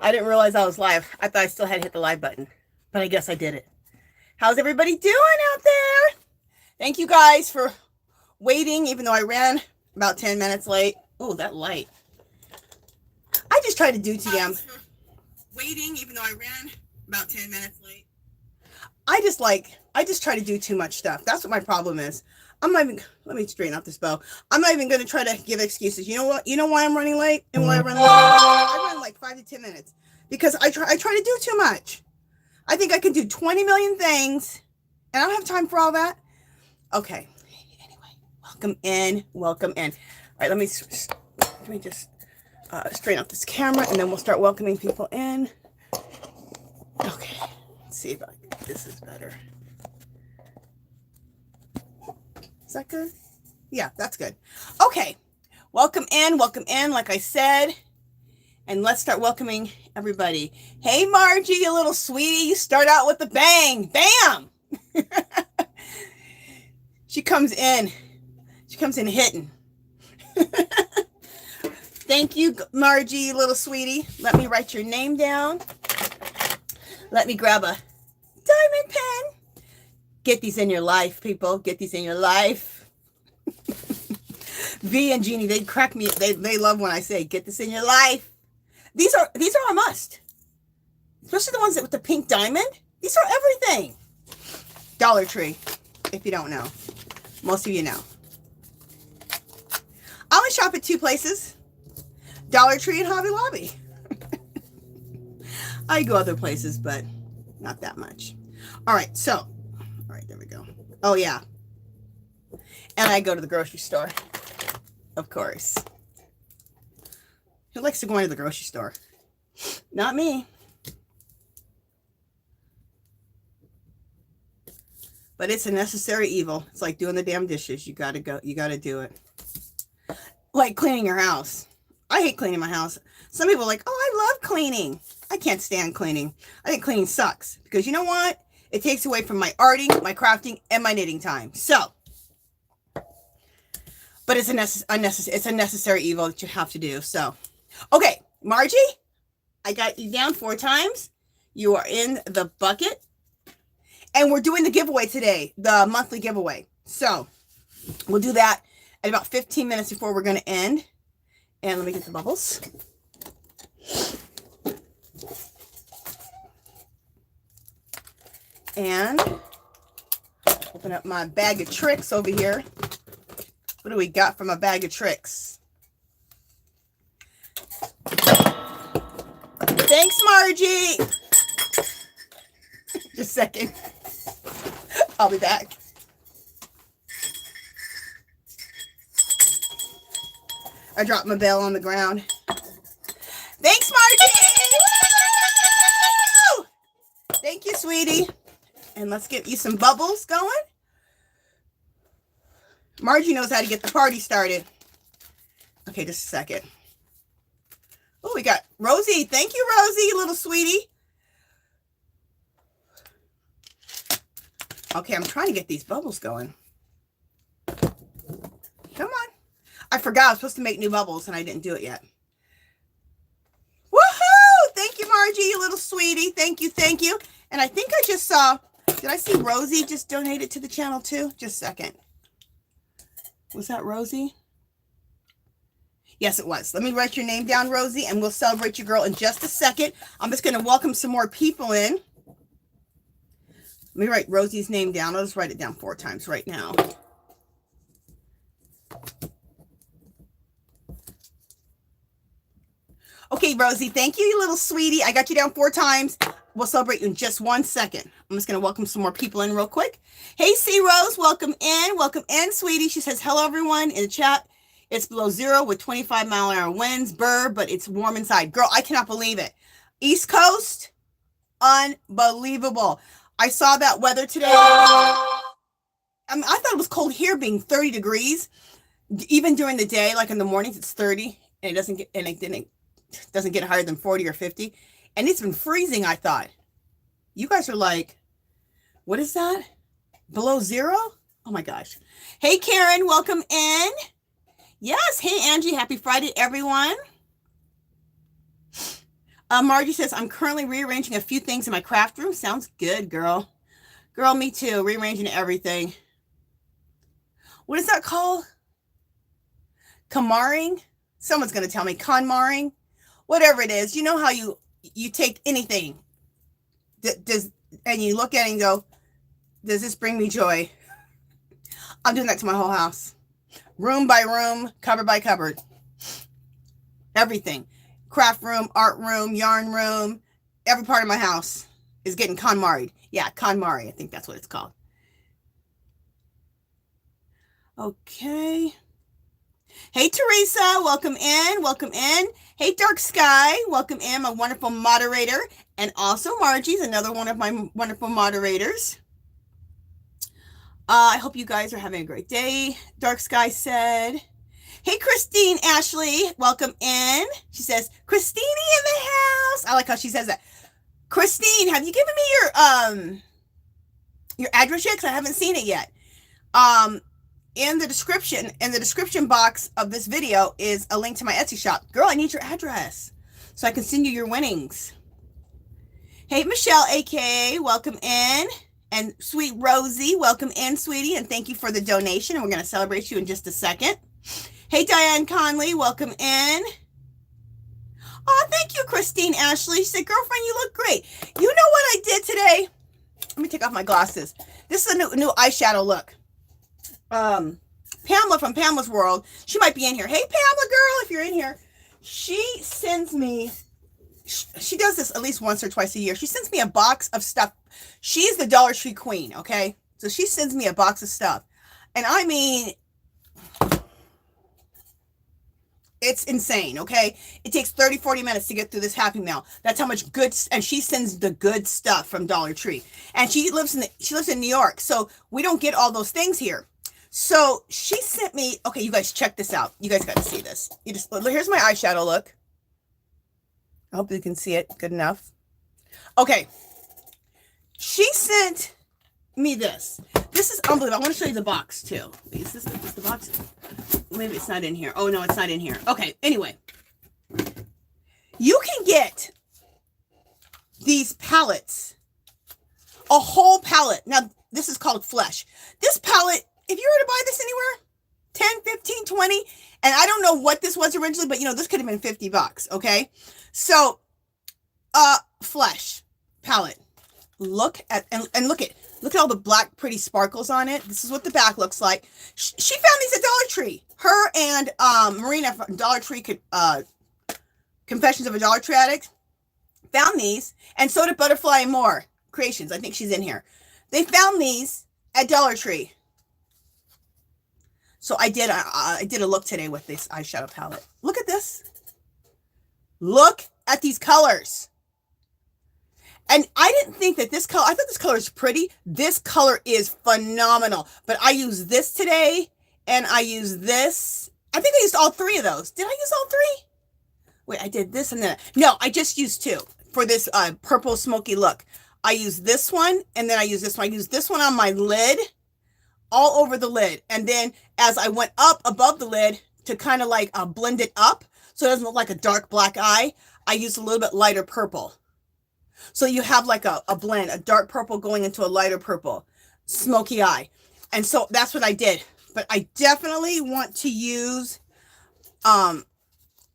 I didn't realize I was live. I thought I still had to hit the live button, but I guess I did it. How's everybody doing out there? Thank you guys for waiting, even though I ran about 10 minutes late. Oh, that light. I just tried to do too damn. Waiting, even though I ran about 10 minutes late. I just try to do too much stuff. That's what my problem is. I'm not even, let me straighten out this bow. I'm not even going to try to give excuses. You know what? You know why I'm running late and why I run late? I run like 5 to 10 minutes because I try to do too much. I think I can do 20 million things and I don't have time for all that. Okay. Anyway, welcome in. Welcome in. All right, let me just straighten out this camera and then we'll start welcoming people in. Okay. Let's see if this is better. Is that good? Yeah, that's good. Okay. Welcome in. Welcome in, like I said. And let's start welcoming everybody. Hey, Margie, you little sweetie. You start out with a bang. Bam! She comes in. She comes in hitting. Thank you, Margie, you little sweetie. Let me write your name down. Let me grab a diamond pen. Get these in your life, people. Get these in your life. V and Jeannie, they crack me. They love when I say, get this in your life. These are a must. Especially the ones with the pink diamond. These are everything. Dollar Tree, if you don't know. Most of you know. I only shop at 2 places. Dollar Tree and Hobby Lobby. I go other places, but not that much. All right, so, all right, there we go. Oh, yeah. And I go to the grocery store, of course. Who likes to go into the grocery store? Not me. But it's a necessary evil. It's like doing the damn dishes. You got to go. You got to do it. Like cleaning your house. I hate cleaning my house. Some people are like, oh, I love cleaning. I can't stand cleaning. I think cleaning sucks. Because you know what? It takes away from my arting, my crafting, and my knitting time. So, but it's a necessary evil that you have to do. So, okay, Margie, I got you down 4 times. You are in the bucket. And we're doing the giveaway today, the monthly giveaway. So, we'll do that at about 15 minutes before we're going to end. And let me get the bubbles. And open up my bag of tricks over here. What do we got from a bag of tricks? Thanks, Margie. Just a second. I'll be back. I dropped my bell on the ground. Thanks, Margie. Woo! Thank you, sweetie. And let's get you some bubbles going. Margie knows how to get the party started. Okay, just a second. Oh, we got Rosie. Thank you, Rosie, you little sweetie. Okay, I'm trying to get these bubbles going. Come on. I forgot I was supposed to make new bubbles and I didn't do it yet. Woohoo! Thank you, Margie, you little sweetie. Thank you, thank you. And I think I just saw, did I see Rosie just donated to the channel too? Just a second. Was that Rosie? Yes, it was. Let me write your name down, Rosie, and we'll celebrate your girl in just a second. I'm just going to welcome some more people in. Let me write Rosie's name down. I'll just write it down 4 times right now. Okay, Rosie, thank you, you little sweetie. I got you down 4 times. We'll celebrate you in just 1 second. I'm just going to welcome some more people in real quick. Hey, C. Rose, welcome in. Welcome in, sweetie. She says, hello, everyone. In the chat, it's below 0 with 25-mile-an-hour winds. Brr, but it's warm inside. Girl, I cannot believe it. East Coast, unbelievable. I saw that weather today. I thought it was cold here, being 30 degrees. Even during the day, like in the mornings, it's 30, and it doesn't get higher than 40 or 50. And it's been freezing, I thought. You guys are like, what is that? Below 0? Oh my gosh. Hey, Karen, welcome in. Yes. Hey, Angie, happy Friday, everyone. Margie says, I'm currently rearranging a few things in my craft room. Sounds good, girl. Girl, me too. Rearranging everything. What is that called? KonMariing? Someone's going to tell me. KonMariing? Whatever it is. You know how you take anything and you look at it and go, does this bring me joy? I'm doing that to my whole house. Room by room, cupboard by cupboard. Everything. Craft room, art room, yarn room. Every part of my house is getting KonMaried. Yeah, KonMari. I think that's what it's called. Okay. Hey, Teresa. Welcome in. Welcome in. Hey, Dark Sky. Welcome in, my wonderful moderator. And also Margie's another one of my wonderful moderators. I hope you guys are having a great day. Dark Sky said, hey, Christine Ashley, welcome in. She says, Christine in the house. I like how she says that. Christine, have you given me your address yet? Because I haven't seen it yet. In the description box of this video is a link to my Etsy shop. Girl, I need your address so I can send you your winnings. Hey, Michelle, aka, welcome in. And sweet Rosie, welcome in, sweetie, and thank you for the donation. And we're going to celebrate you in just a second. Hey, Diane Conley, welcome in. Oh, thank you, Christine Ashley. She said, girlfriend, you look great. You know what I did today? Let me take off my glasses. This is a new eyeshadow look. Pamela from Pamela's World, she might be in here. Hey, Pamela, girl, if you're in here. She sends me, she does this at least once or twice a year. She sends me a box of stuff. She's the Dollar Tree queen, okay? So she sends me a box of stuff. And I mean, it's insane, okay? It takes 30, 40 minutes to get through this Happy Mail. That's how much good, and she sends the good stuff from Dollar Tree. And she lives in New York, so we don't get all those things here. So she sent me, okay, you guys check this out. You guys got to see this. Here's my eyeshadow look. I hope you can see it good enough. Okay. She sent me this. This is unbelievable. I want to show you the box too. Wait, is this the box? Maybe it's not in here. Oh, no, it's not in here. Okay, anyway. You can get these palettes. A whole palette. Now, this is called Flesh. This palette, if you were to buy this anywhere, 10, 15, 20, and I don't know what this was originally, but, you know, this could have been 50 bucks, okay? So, Flesh palette. Look at, and look at all the black pretty sparkles on it. This is what the back looks like. She found these at Dollar Tree. Her and Marina from Dollar Tree, Confessions of a Dollar Tree Addict, found these, and so did Butterfly and More Creations. I think she's in here. They found these at Dollar Tree. So I did a look today with this eyeshadow palette. Look at this. Look at these colors. And I didn't think that this color, I thought this color is pretty. This color is phenomenal. But I used this today, and I used this. I think I used all three of those. Did I use all three? Wait, I did this and then, no, I just used two for this purple smoky look. I used this one, and then I used this one. I used this one on my lid, all over the lid. And then as I went up above the lid to kind of like blend it up, so it doesn't look like a dark black eye, I used a little bit lighter purple. So you have like a blend, a dark purple going into a lighter purple, smoky eye. And so that's what I did. But I definitely want to use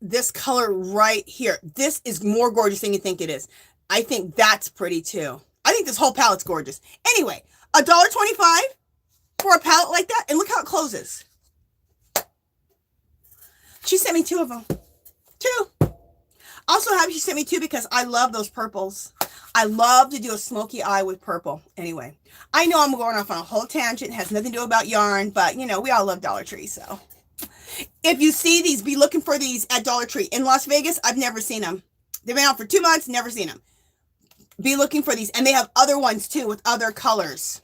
this color right here. This is more gorgeous than you think it is. I think that's pretty too. I think this whole palette's gorgeous. Anyway, $1.25 for a palette like that. And look how it closes. She sent me two of them. Two. Also happy she sent me two because I love those purples. I love to do a smoky eye with purple. Anyway, I know I'm going off on a whole tangent. It has nothing to do about yarn, but you know, we all love Dollar Tree. So if you see these, be looking for these at Dollar Tree. In Las Vegas, I've never seen them. They've been out for 2 months, never seen them. Be looking for these. And they have other ones too with other colors.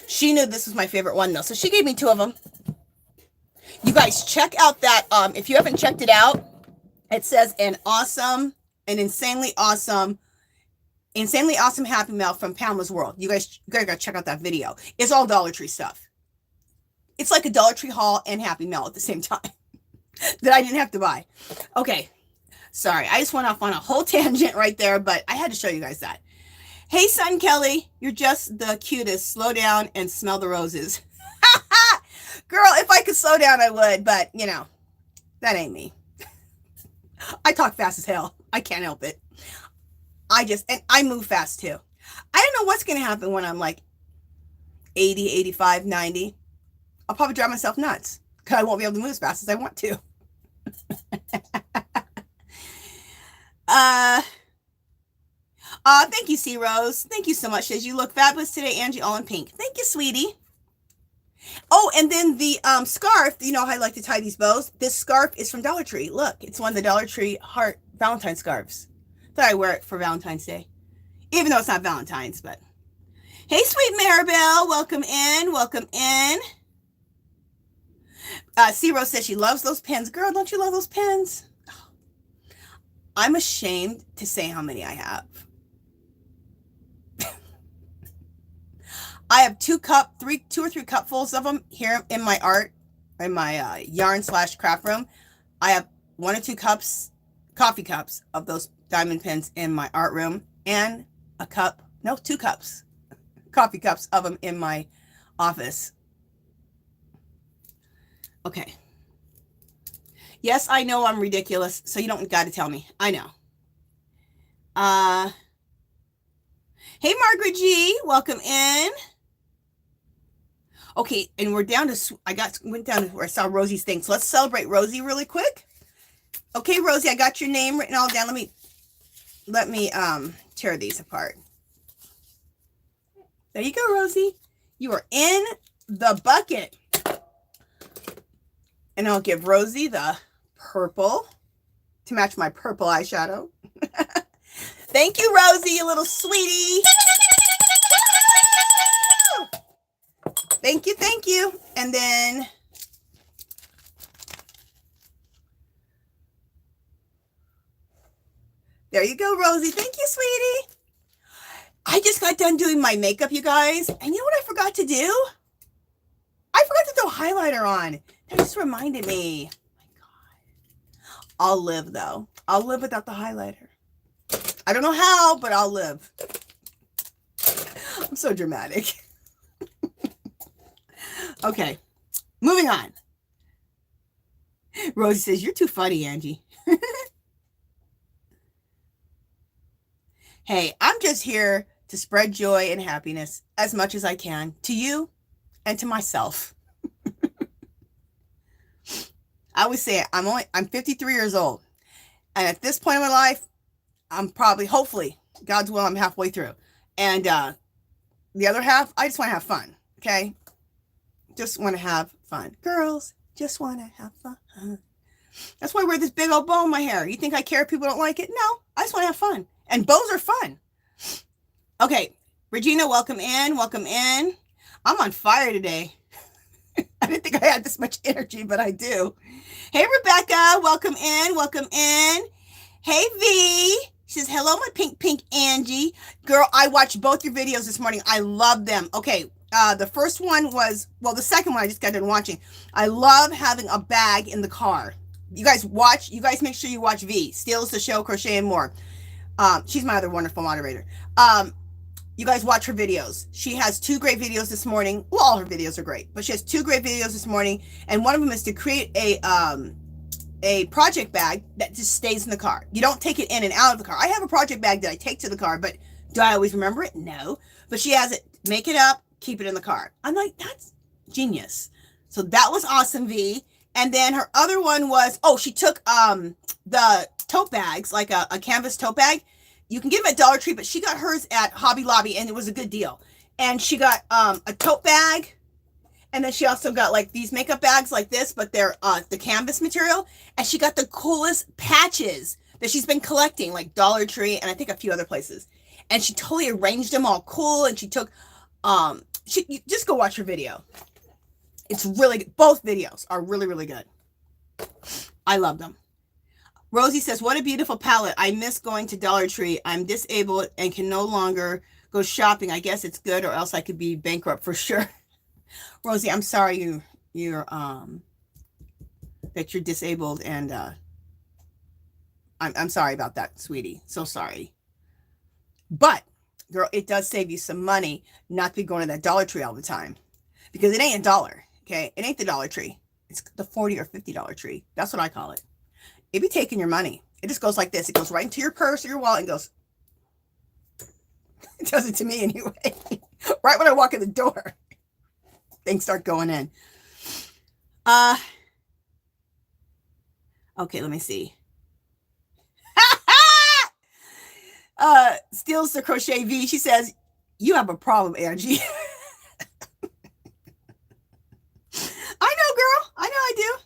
She knew this was my favorite one though. So she gave me two of them. You guys check out that. If you haven't checked it out, it says an insanely awesome Happy Mail from Pamela's World. You guys gotta check out that video. It's all Dollar Tree stuff. It's like a Dollar Tree haul and Happy Mail at the same time that I didn't have to buy. Okay, Sorry, I just went off on a whole tangent right there, but I had to show you guys that. Hey, Sun Kelly, you're just the cutest. Slow down and smell the roses. Girl, if I could slow down, I would, but, you know, that ain't me. I talk fast as hell. I can't help it. And I move fast, too. I don't know what's going to happen when I'm like 80, 85, 90. I'll probably drive myself nuts because I won't be able to move as fast as I want to. Thank you, C Rose. Thank you so much. Says you look fabulous today, Angie, all in pink. Thank you, sweetie. Oh, and then the scarf, you know how I like to tie these bows? This scarf is from Dollar Tree. Look, it's one of the Dollar Tree Heart Valentine scarves. Thought I'd wear it for Valentine's Day. Even though it's not Valentine's, but. Hey, sweet Maribel. Welcome in. Welcome in. C Rose says she loves those pens. Girl, don't you love those pens? I'm ashamed to say how many I have. I have two or three cupfuls of them here in my yarn/craft room. I have 1 or 2 cups, coffee cups of those diamond pins in my art room, and 2 cups, coffee cups of them in my office. Okay. Yes, I know I'm ridiculous, so you don't got to tell me. I know. Hey, Margaret G, welcome in. Okay, and we're down to, went down to where I saw Rosie's thing. So let's celebrate Rosie really quick. Okay, Rosie, I got your name written all down. Let me tear these apart. There you go, Rosie. You are in the bucket. And I'll give Rosie the purple to match my purple eyeshadow. Thank you, Rosie, you little sweetie. Thank you, thank you. And then there you go, Rosie. Thank you, sweetie. I just got done doing my makeup, you guys. And you know what I forgot to do? I forgot to throw highlighter on. That just reminded me. Oh my God. I'll live, though. I'll live without the highlighter. I don't know how, but I'll live. I'm so dramatic. Okay, moving on. Rosie says, you're too funny, Angie. Hey, I'm just here to spread joy and happiness as much as I can to you and to myself. I always say I'm 53 years old. And at this point in my life, I'm probably, hopefully, God's will, I'm halfway through. And the other half, I just want to have fun. Okay. Just want to have fun. Girls, just want to have fun. That's why I wear this big old bow in my hair. You think I care if people don't like it? No, I just want to have fun. And bows are fun. Okay, Regina, welcome in. Welcome in. I'm on fire today. I didn't think I had this much energy, but I do. Hey, Rebecca, welcome in. Welcome in. Hey, V. She says, hello, my pink Angie. Girl, I watched both your videos this morning. I love them. Okay. The first one was, well, the second one I just got done watching. I love having a bag in the car. You guys make sure you watch V, Steals the Show, Crochet and More. She's my other wonderful moderator. You guys watch her videos. She has 2 great videos this morning. Well, all her videos are great, but she has 2 great videos this morning. And one of them is to create a project bag that just stays in the car. You don't take it in and out of the car. I have a project bag that I take to the car, but do I always remember it? No. But she has it, make it up, keep it in the car. I'm like, that's genius. So that was awesome, V. And then her other one was, she took the tote bags, like a canvas tote bag. You can get them at Dollar Tree, but she got hers at Hobby Lobby, and it was a good deal. And she got a tote bag, and then she also got like these makeup bags like this, but they're the canvas material. And she got the coolest patches that she's been collecting, like Dollar Tree and I think a few other places. And she totally arranged them all cool, and she took you just go watch her video. It's really good. Both videos are really, really good. I love them. Rosie says, what a beautiful palette. I miss going to Dollar Tree. I'm disabled and can no longer go shopping. I guess it's good, or else I could be bankrupt for sure. Rosie, I'm sorry you're that you're disabled and I'm sorry about that, sweetie. So sorry. But, girl, it does save you some money not to be going to that Dollar Tree all the time. Because it ain't a dollar, okay? It ain't the Dollar Tree. It's the $40 or $50 tree. That's what I call it. It be taking your money. It just goes like this. It goes right into your purse or your wallet and goes. It does it to me anyway. Right when I walk in the door, things start going in. Okay, let me see. Steals the Crochet V. She says, you have a problem, Angie. I know, girl. I know I do.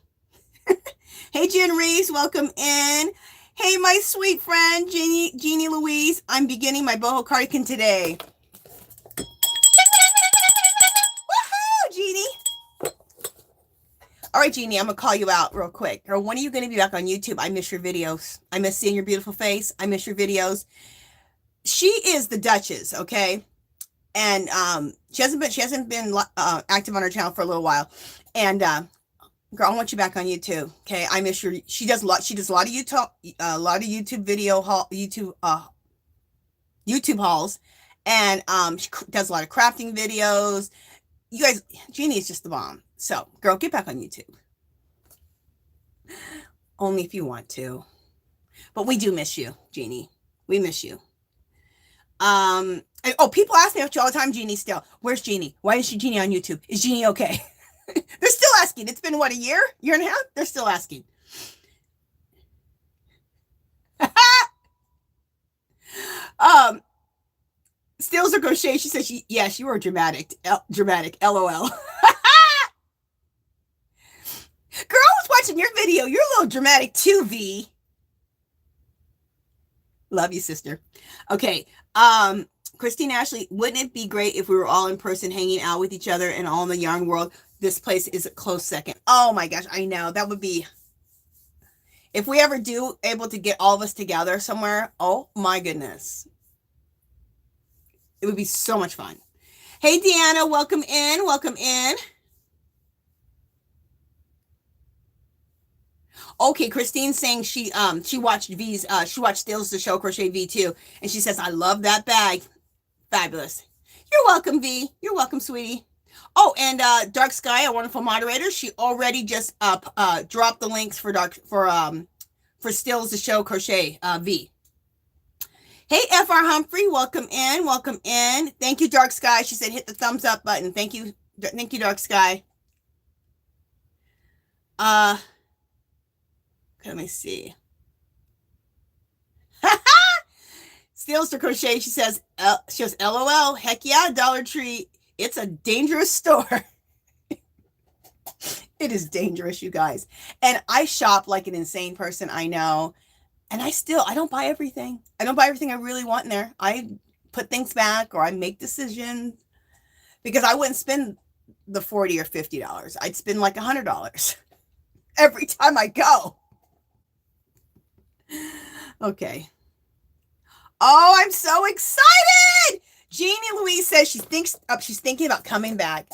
Hey, Jen Reeves, welcome in. Hey, my sweet friend, Jeannie Louise. I'm beginning my boho cardigan today. Woohoo, Jeannie. All right, Jeannie, I'm going to call you out real quick. Girl, when are you going to be back on YouTube? I miss your videos. I miss seeing your beautiful face. I miss your videos. She is the Duchess, okay? And she hasn't been active on her channel for a little while. And girl, I want you back on YouTube, okay? I miss your. She does a lot of YouTube, YouTube hauls, and she does a lot of crafting videos. You guys, Jeannie is just the bomb. So, girl, get back on YouTube. Only if you want to. But we do miss you, Jeannie. We miss you. And, oh, people ask me about you all the time, Jeannie, still. Where's Jeannie? Why is she Jeannie on YouTube? Is Jeannie okay? They're still asking. It's been, what, a year? Year and a half? They're still asking. Steals her crochet. She says, yes, you are dramatic. Dramatic. LOL. Girl, I was watching your video. You're a little dramatic too, V. Love you, sister. Okay. Christine Ashley, wouldn't it be great if we were all in person hanging out with each other and all in the yarn world? This place is a close second. Oh my gosh, I know. That would be, if we ever do able to get all of us together somewhere, oh my goodness. It would be so much fun. Hey, Deanna, welcome in. Welcome in. Okay, Christine's saying she watched V's, she watched Steals the Show Crochet V too, and she says, I love that bag. Fabulous. You're welcome, V. You're welcome, sweetie. Oh, and Dark Sky, a wonderful moderator, she already just dropped the links for Steals the Show Crochet V. Hey, FR Humphrey, welcome in. Welcome in. Thank you, Dark Sky. She said hit the thumbs up button. Thank you, Dark Sky. Okay, let me see. Steals to Crochet. She says, LOL. Heck yeah, Dollar Tree. It's a dangerous store. It is dangerous, you guys. And I shop like an insane person, I know. And I don't buy everything. I don't buy everything I really want in there. I put things back or I make decisions because I wouldn't spend the $40 or $50. I'd spend like $100 every time I go. Okay. Oh, I'm so excited. Jeannie Louise says she's thinking about coming back.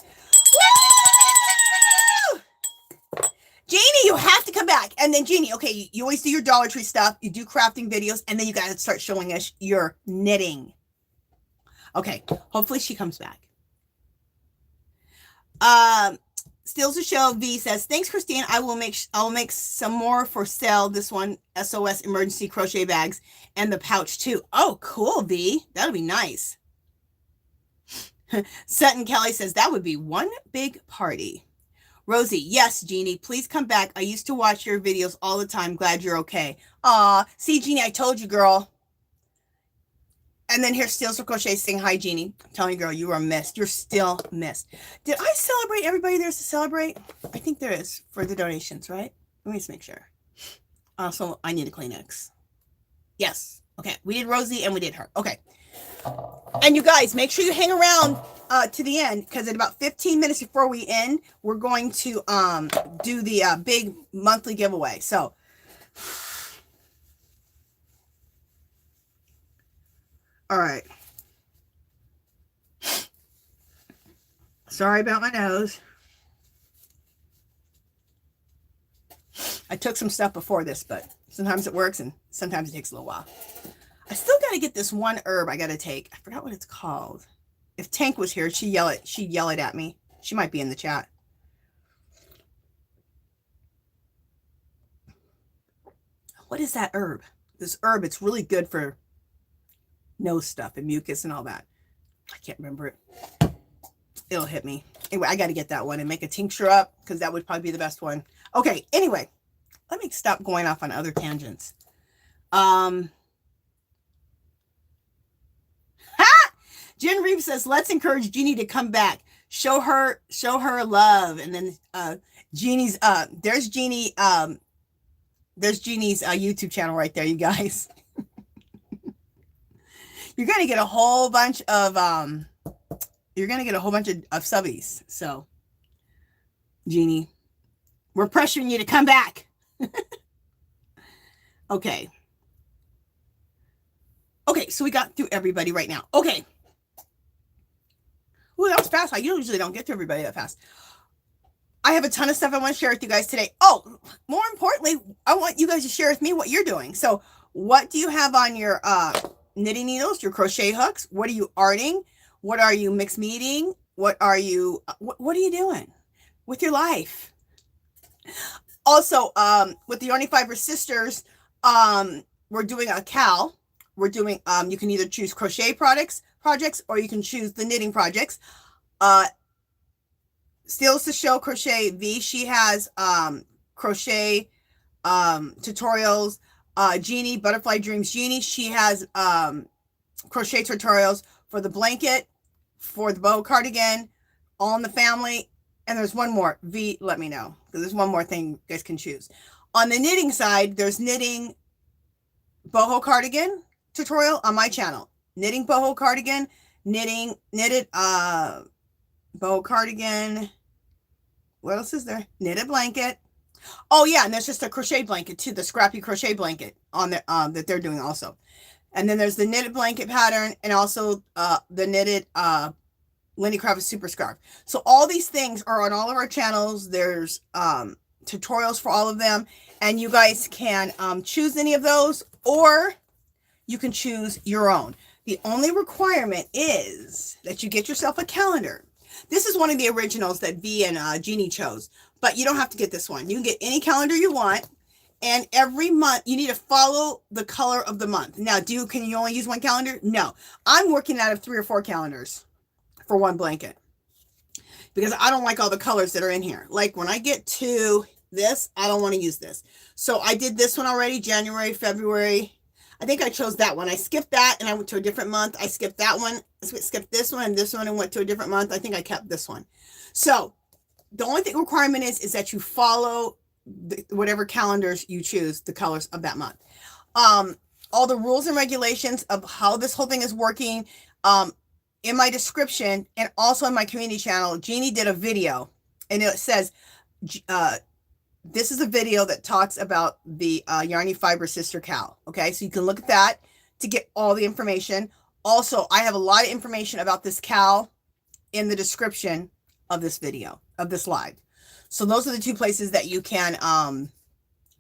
Woo! Jeannie, you have to come back. And then Jeannie, okay, you always do your Dollar Tree stuff. You do crafting videos. And then you got to start showing us your knitting. Okay. Hopefully she comes back. Steals the Show V says, thanks, Christine. I will make some more for sale. This one, SOS emergency crochet bags and the pouch too. Oh, cool, V. That'll be nice. Sutton Kelly says, that would be one big party. Rosie, yes, Jeannie, please come back. I used to watch your videos all the time. Glad you're okay. Aw, see, Jeannie, I told you, girl. And then here's Steals for Crochet saying, hi, Jeannie. I'm telling you, girl, you are missed. You're still missed. Did I celebrate everybody there's to celebrate? I think there is for the donations, right? Let me just make sure. Also, I need a Kleenex. Yes. Okay. We did Rosie and we did her. Okay. And you guys, make sure you hang around to the end because in about 15 minutes before we end, we're going to do the big monthly giveaway. So, all right. Sorry about my nose. I took some stuff before this, but sometimes it works and sometimes it takes a little while. I still got to get this one herb I got to take. I forgot what it's called. If Tank was here, she'd yell it at me. She might be in the chat. What is that herb? This herb, it's really good for nose stuff and mucus and all that. I can't remember it. It'll hit me. Anyway, I got to get that one and make a tincture up because that would probably be the best one. Okay, anyway, let me stop going off on other tangents. Jen Reeves says, let's encourage Jeannie to come back. Show her love. And then Jeannie's, there's Jeannie, there's Jeannie's YouTube channel right there, you guys. You're going to get a whole bunch of, subbies. So, Jeannie, we're pressuring you to come back. Okay. Okay, so we got through everybody right now. Okay. Ooh, that was fast. I usually don't get to everybody that fast. I have a ton of stuff I want to share with you guys today. Oh, more importantly, I want you guys to share with me what you're doing. So what do you have on your knitting needles, your crochet hooks? What are you arting? What are you mixed meeting? What are you doing with your life? Also, with the Yarny Fiber Sisters, we're doing a CAL. We're doing, you can either choose crochet projects, or you can choose the knitting projects. Steals to Show Crochet V, she has crochet tutorials. Jeannie, Butterfly Dreams Jeannie, she has crochet tutorials for the blanket, for the boho cardigan, All in the Family, and there's one more. V, let me know, because there's one more thing you guys can choose. On the knitting side, there's knitting boho cardigan tutorial on my channel. Knitting boho cardigan, knitted boho cardigan. What else is there? Knitted blanket. Oh yeah, and there's just a crochet blanket too, the scrappy crochet blanket on the that they're doing also. And then there's the knitted blanket pattern and also the knitted Lenny KRAVITZ super scarf. So all these things are on all of our channels. There's tutorials for all of them, and you guys can choose any of those, or you can choose your own. The only requirement is that you get yourself a calendar. This is one of the originals that V and Jeannie chose, but you don't have to get this one. You can get any calendar you want, and every month you need to follow the color of the month. Now, can you only use one calendar? No. I'm working out of 3 or 4 calendars for one blanket because I don't like all the colors that are in here. Like when I get to this, I don't want to use this. So I did this one already, January, February. I think I chose that one. I skipped that and I went to a different month. I skipped that one, skipped this one and went to a different month. I think I kept this one. So the only requirement is that you follow whatever calendars you choose, the colors of that month. All the rules and regulations of how this whole thing is working in my description and also in my community channel. Jeannie did a video and it says, this is a video that talks about the Yarny Fiber Sister Cal. Okay, so you can look at that to get all the information. Also, I have a lot of information about this Cal in the description of this video, of this live. So those are the 2 places that you can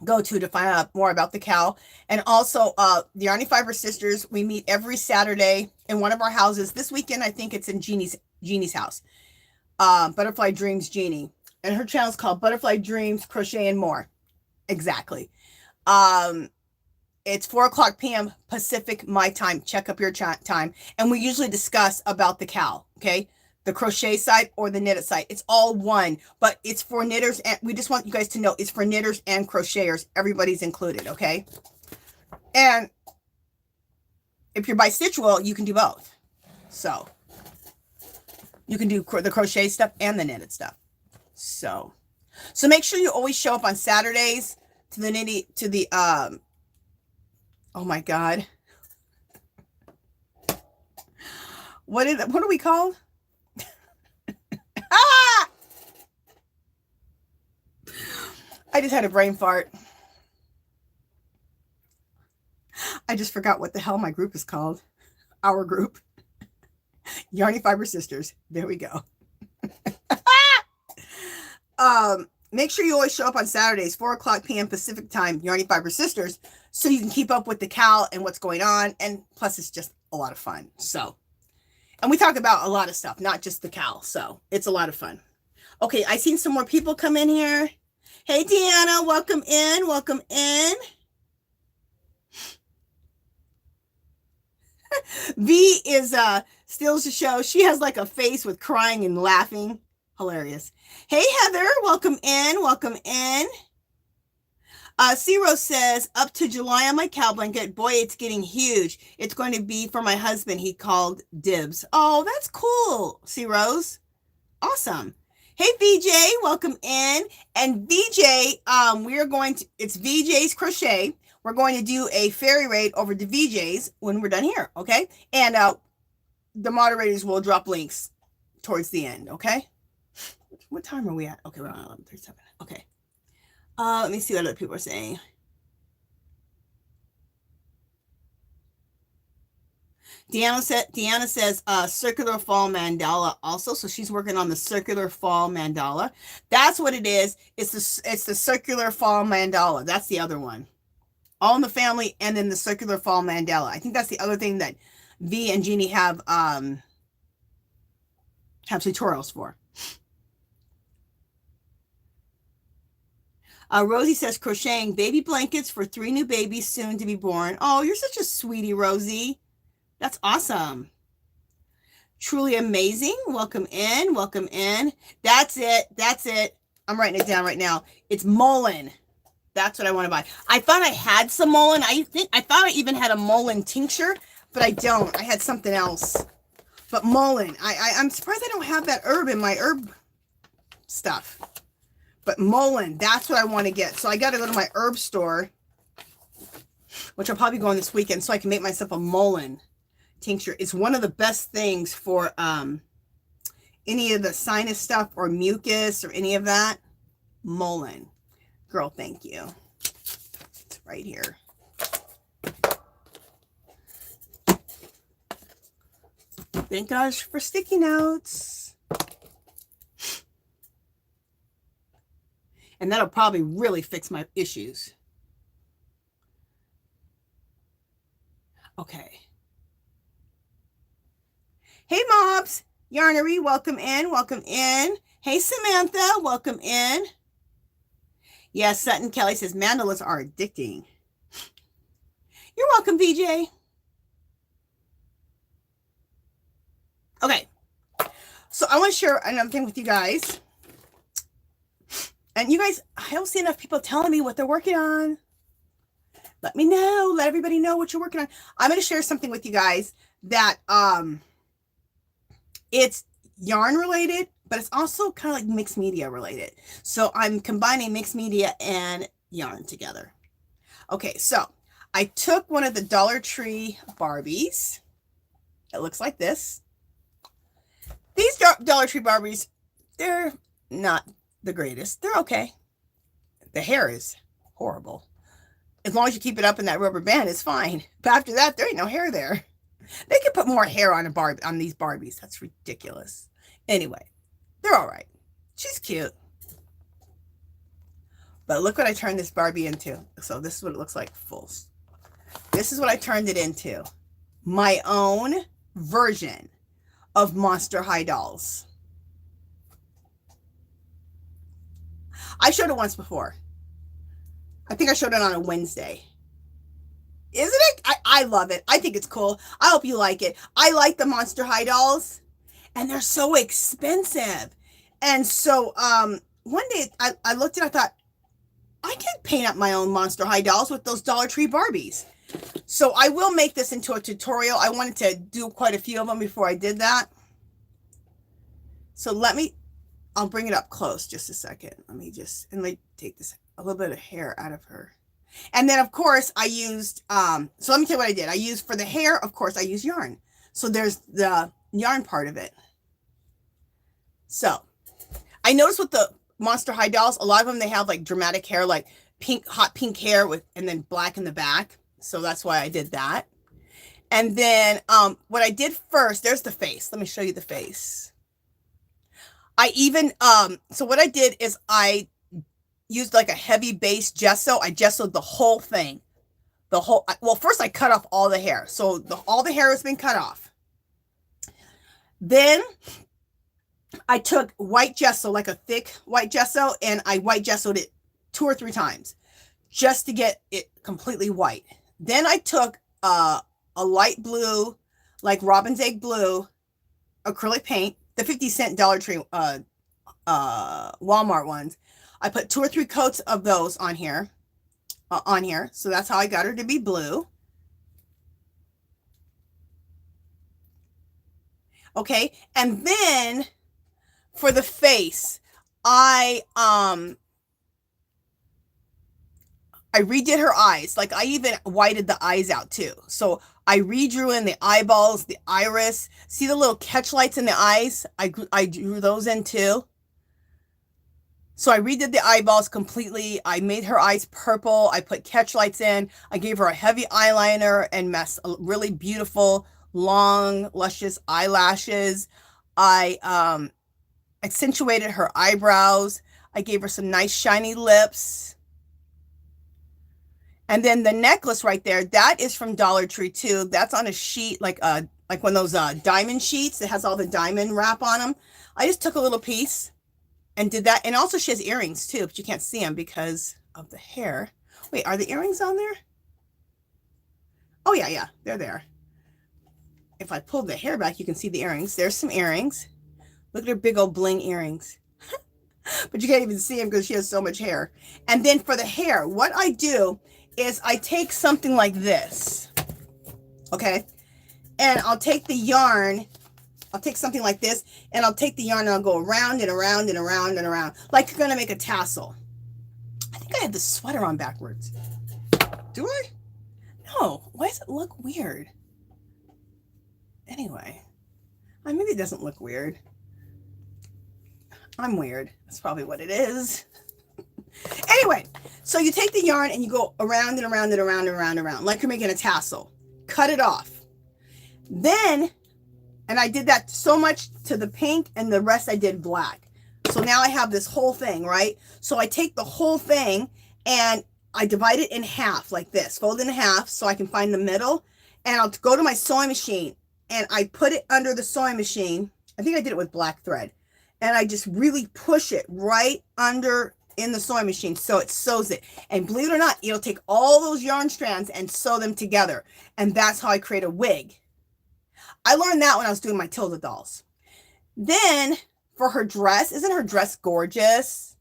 go to find out more about the Cal. And also, the Yarny Fiber Sisters, we meet every Saturday in one of our houses. This weekend, I think it's in Jeannie's house. Butterfly Dreams Jeannie. And her channel is called Butterfly Dreams, Crochet, and More. Exactly. It's 4:00 p.m. Pacific, my time. Check up your time. And we usually discuss about the Cal, okay? The crochet side or the knitted side. It's all one, but it's for knitters. And we just want you guys to know it's for knitters and crocheters. Everybody's included, okay? And if you're bisexual, you can do both. So you can do the crochet stuff and the knitted stuff. So make sure you always show up on Saturdays to the oh my God. What are we called? I just had a brain fart. I just forgot what the hell my group is called. Our group. Yarny Fiber Sisters. There we go. make sure you always show up on Saturdays, 4 o'clock p.m. Pacific time, Yarny Fiber Sisters, so you can keep up with the Cal and what's going on. And plus, it's just a lot of fun. So, and we talk about a lot of stuff, not just the Cal. So it's a lot of fun. Okay, I seen some more people come in here. Hey, Deanna, welcome in. Welcome in. V is steals the show. She has like a face with crying and laughing. Hilarious. Hey, Heather, welcome in. Welcome in. Ciro says, up to July on my cow blanket. Boy, it's getting huge. It's going to be for my husband. He called dibs. Oh, that's cool, Ciro's. Awesome. Hey, VJ, welcome in. And VJ, we are going to, it's VJ's Crochet. We're going to do a fairy raid over to VJ's when we're done here, okay? And the moderators will drop links towards the end, okay? What time are we at? Okay, we're on 11:37. Okay. Let me see what other people are saying. Deanna says circular fall mandala also. So she's working on the circular fall mandala. That's what it is. It's the circular fall mandala. That's the other one. All in the Family, and then the circular fall mandala. I think that's the other thing that V and Jeannie have tutorials for. Rosie says, crocheting baby blankets for 3 new babies soon to be born. Oh, you're such a sweetie, Rosie. That's awesome. Truly amazing. Welcome in. Welcome in. That's it. That's it. I'm writing it down right now. It's Mullen. That's what I want to buy. I thought I had some Mullen. I thought I even had a Mullen tincture, but I don't. I had something else. But Mullen, I'm surprised I don't have that herb in my herb stuff. But Mullen, that's what I want to get. So I got to go to my herb store, which I'll probably go on this weekend, so I can make myself a Mullen tincture. It's one of the best things for any of the sinus stuff or mucus or any of that. Mullen. Girl, thank you. It's right here. Thank gosh for sticky notes. And that'll probably really fix my issues. Okay. Hey, mobs. Yarnery, welcome in. Welcome in. Hey, Samantha, welcome in. Yes, Sutton Kelly says mandalas are addicting. You're welcome, VJ. Okay. So I want to share another thing with you guys. And you guys, I don't see enough people telling me what they're working on. Let me know. Let everybody know what you're working on. I'm going to share something with you guys that it's yarn related, but it's also kind of like mixed media related. So I'm combining mixed media and yarn together. Okay, so I took one of the Dollar Tree Barbies. It looks like this. These Dollar Tree Barbies, they're not the greatest. They're okay. The hair is horrible. As long as you keep it up in that rubber band, it's fine. But after that, there ain't no hair there. They could put more hair on on these Barbies. That's ridiculous. Anyway, they're all right. She's cute. But look what I turned this Barbie into. So this is what it looks like full. This is what I turned it into. My own version of Monster High dolls. I showed it once before. I think I showed it on a Wednesday. Isn't it? I love it. I think it's cool. I hope you like it. I like the Monster High dolls, and they're so expensive. And so one day I looked and I thought, I can paint up my own Monster High dolls with those Dollar Tree Barbies. So I will make this into a tutorial. I wanted to do quite a few of them before I did that. So I'll bring it up close just a second. Let me take this, a little bit of hair out of her. And then of course I used, so let me tell you what I did. I used for the hair, of course I used yarn. So there's the yarn part of it. So I noticed with the Monster High dolls, a lot of them, they have like dramatic hair, like pink, hot pink hair and then black in the back. So that's why I did that. And then what I did first, there's the face. Let me show you the face. I even, so what I did is I used like a heavy base gesso. I gessoed the whole thing. Well, first I cut off all the hair. So all the hair has been cut off. Then I took white gesso, like a thick white gesso, and I white gessoed it 2 or 3 times just to get it completely white. Then I took a light blue, like robin's egg blue, acrylic paint, the 50-cent Dollar Tree Walmart ones. I put 2 or 3 coats of those on here. So that's how I got her to be blue. Okay, and then for the face, I redid her eyes. Like, I even whited the eyes out too. So I redrew in the eyeballs, the iris. See the little catch lights in the eyes? I drew those in too. So I redid the eyeballs completely. I made her eyes purple. I put catch lights in. I gave her a heavy eyeliner and really beautiful, long, luscious eyelashes. I accentuated her eyebrows. I gave her some nice shiny lips. And then the necklace right there, that is from Dollar Tree too. That's on a sheet, like one of those diamond sheets that has all the diamond wrap on them. I just took a little piece and did that. And also she has earrings too, but you can't see them because of the hair. Wait, are the earrings on there? Oh yeah, they're there. If I pull the hair back, you can see the earrings. There's some earrings. Look at her big old bling earrings. But you can't even see them because she has so much hair. And then for the hair, what I do is I take something like this, okay? And I'll take the yarn, I'll take something like this, and I'll take the yarn and I'll go around and around and around and around, like you're gonna make a tassel. I think I have the sweater on backwards. Do I? No, why does it look weird? Anyway, maybe it doesn't look weird. I'm weird, that's probably what it is. Anyway, so you take the yarn and you go around and around and around and around and around, like you're making a tassel. Cut it off. Then, and I did that so much to the pink and the rest I did black. So now I have this whole thing, right? So I take the whole thing and I divide it in half like this, fold it in half so I can find the middle. And I'll go to my sewing machine and I put it under the sewing machine. I think I did it with black thread. And I just really push it right under in the sewing machine so it sews it. And believe it or not, it'll take all those yarn strands and sew them together. And that's how I create a wig. I learned that when I was doing my Tilda dolls. Then for her dress, isn't her dress gorgeous?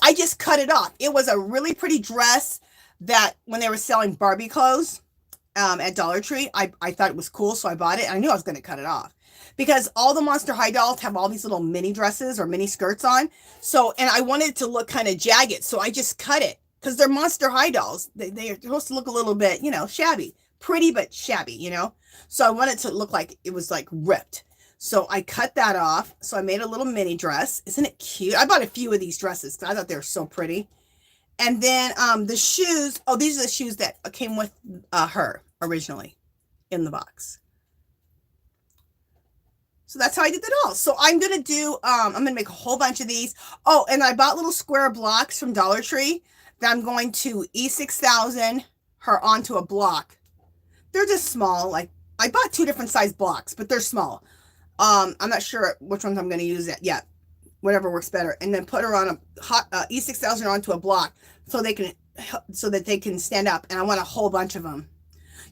I just cut it off. It was a really pretty dress that when they were selling Barbie clothes at Dollar Tree, I thought it was cool, so I bought it. And I knew I was going to cut it off. Because all the Monster High dolls have all these little mini dresses or mini skirts on. So, and I wanted it to look kind of jagged. So I just cut it. Because they're Monster High dolls. They're supposed to look a little bit, you know, shabby. Pretty, but shabby, you know. So I wanted it to look like it was like ripped. So I cut that off. So I made a little mini dress. Isn't it cute? I bought a few of these dresses because I thought they were so pretty. And then the shoes. Oh, these are the shoes that came with her originally in the box. So that's how I did it all. So I'm going to do, I'm going to make a whole bunch of these. Oh, and I bought little square blocks from Dollar Tree that I'm going to E6000 her onto a block. They're just small. Like, I bought 2 different size blocks, but they're small. I'm not sure which ones I'm going to use yet. Whatever works better. And then put her on a hot E6000 onto a block so that they can stand up. And I want a whole bunch of them.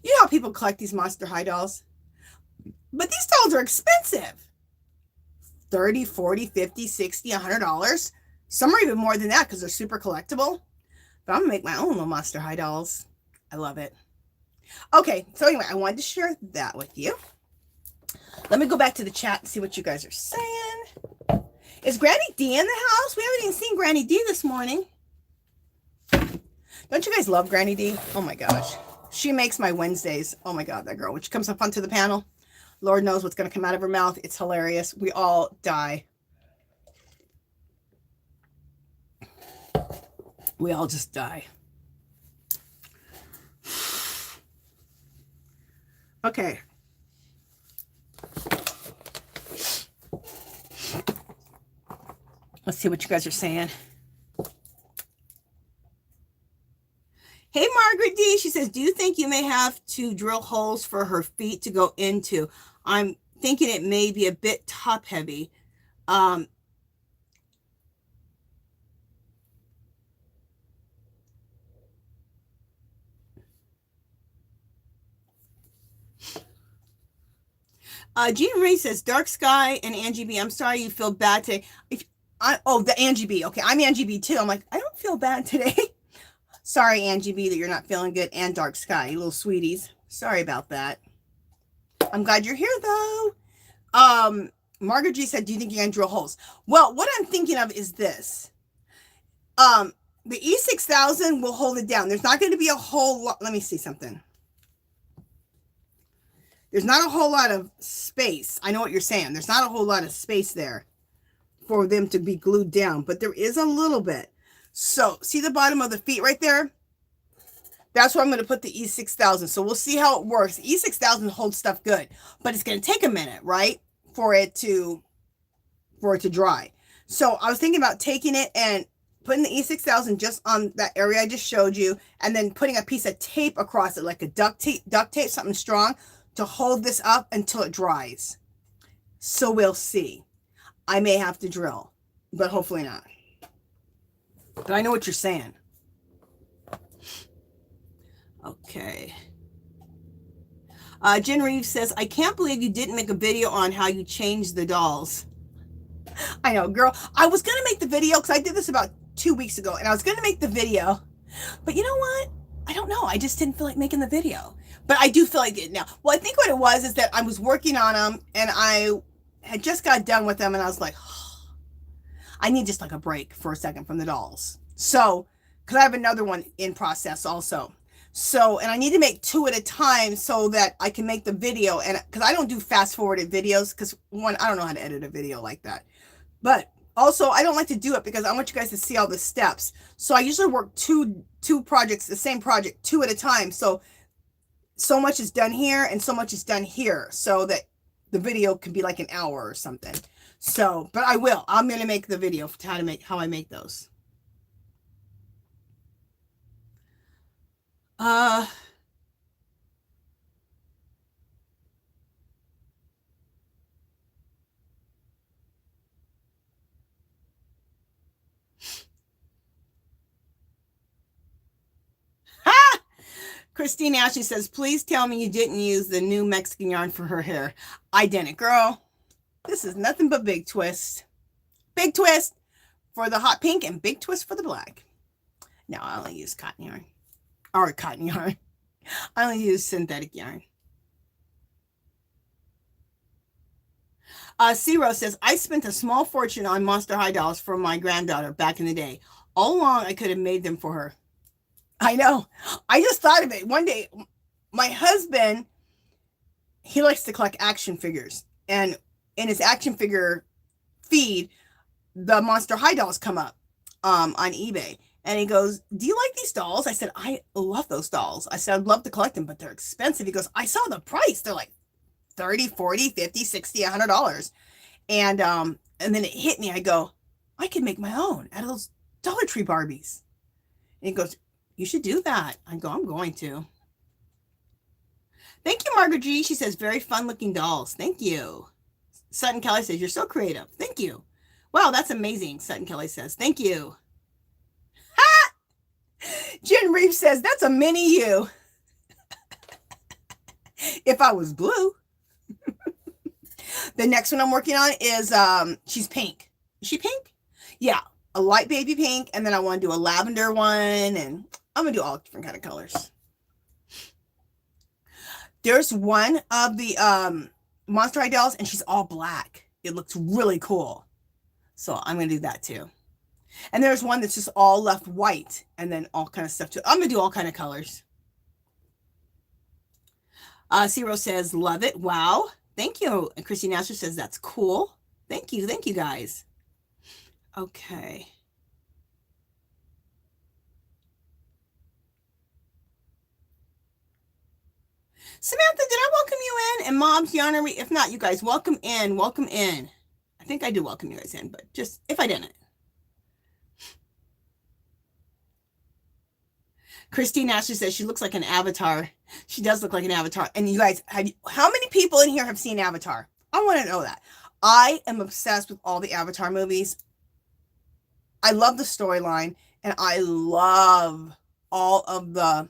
You know how people collect these Monster High dolls? But these dolls are expensive. $30, $40, $50, $60, $100. Some are even more than that because they're super collectible. But I'm going to make my own little Monster High dolls. I love it. Okay, so anyway, I wanted to share that with you. Let me go back to the chat and see what you guys are saying. Is Granny D in the house? We haven't even seen Granny D this morning. Don't you guys love Granny D? Oh my gosh. She makes my Wednesdays. Oh my God, that girl. When she comes up onto the panel, Lord knows what's going to come out of her mouth. It's hilarious. We all die. We all just die. Okay. Let's see what you guys are saying. Hey, Margaret D. She says, do you think you may have to drill holes for her feet to go into? I'm thinking it may be a bit top heavy. Jean Ray says, Dark Sky and Angie B. I'm sorry you feel bad today. The Angie B. Okay, I'm Angie B too. I'm like, I don't feel bad today. Sorry, Angie B, that you're not feeling good, and Dark Sky, you little sweeties. Sorry about that. I'm glad you're here though. Margaret G said, do you think you can drill holes? Well, what I'm thinking of is this. The E6000 will hold it down. There's not going to be a whole lot. Let me see something. There's not a whole lot of space. I know what you're saying. There's not a whole lot of space there for them to be glued down, but there is a little bit. So see the bottom of the feet right there? That's where I'm going to put the E6000. So we'll see how it works. The E6000 holds stuff good, but it's going to take a minute, right? For it to dry. So I was thinking about taking it and putting the E6000 just on that area I just showed you, and then putting a piece of tape across it, like a duct tape, something strong, to hold this up until it dries. So we'll see. I may have to drill, but hopefully not. But I know what you're saying. Okay. Jen Reeves says, I can't believe you didn't make a video on how you changed the dolls. I know, girl. I was going to make the video because I did this about 2 weeks ago, and I was going to make the video. But you know what? I don't know. I just didn't feel like making the video. But I do feel like it now. Well, I think what it was is that I was working on them, and I had just got done with them, and I was like, oh, I need just like a break for a second from the dolls. So, because I have another one in process also. So, and I need to make 2 at a time so that I can make the video. And because I don't do fast forwarded videos, because one, I don't know how to edit a video like that. But also, I don't like to do it because I want you guys to see all the steps. So I usually work two projects, the same project, 2 at a time. So much is done here and so much is done here, so that the video can be like an hour or something. So, but I'm going to make the video for how I make those. Christine Ashley says, please tell me you didn't use the new Mexican yarn for her hair. I didn't, girl. This is nothing but big twist. Big twist for the hot pink and big twist for the black. No, I only use cotton yarn. Or cotton yarn. I only use synthetic yarn. C-Rose says, I spent a small fortune on Monster High dolls for my granddaughter back in the day. All along, I could have made them for her. I know. I just thought of it. One day, my husband, he likes to collect action figures. And in his action figure feed, the Monster High dolls come up on eBay. And he goes, do you like these dolls? I said, I love those dolls. I said, I'd love to collect them, but they're expensive. He goes, I saw the price. They're like $30, $40, $50, $60, $100. And then it hit me. I go, I could make my own out of those Dollar Tree Barbies. And he goes, you should do that. I go, I'm going to. Thank you, Margaret G. She says, very fun looking dolls. Thank you. Sutton Kelly says, you're so creative. Thank you. Wow, that's amazing. Sutton Kelly says, thank you. Ha! Jen Reeves says, that's a mini you. If I was blue. The next one I'm working on is, she's pink. Is she pink? Yeah, a light baby pink. And then I want to do a lavender one. And I'm going to do all different kind of colors. There's one of the Monster High dolls, and she's all black. It looks really cool. So I'm going to do that too. And there's one that's just all left white, and then all kind of stuff too. I'm going to do all kind of colors. C-Rose says, love it. Wow. Thank you. And Christine Asher says, that's cool. Thank you. Thank you, guys. Okay. Samantha, did I welcome you in? And Mom's Yarnery? If not, you guys, welcome in. Welcome in. I think I do welcome you guys in, but just if I didn't. Christine Ashley says she looks like an avatar. She does look like an avatar. And you guys, how many people in here have seen Avatar? I want to know that. I am obsessed with all the Avatar movies. I love the storyline, and I love all of the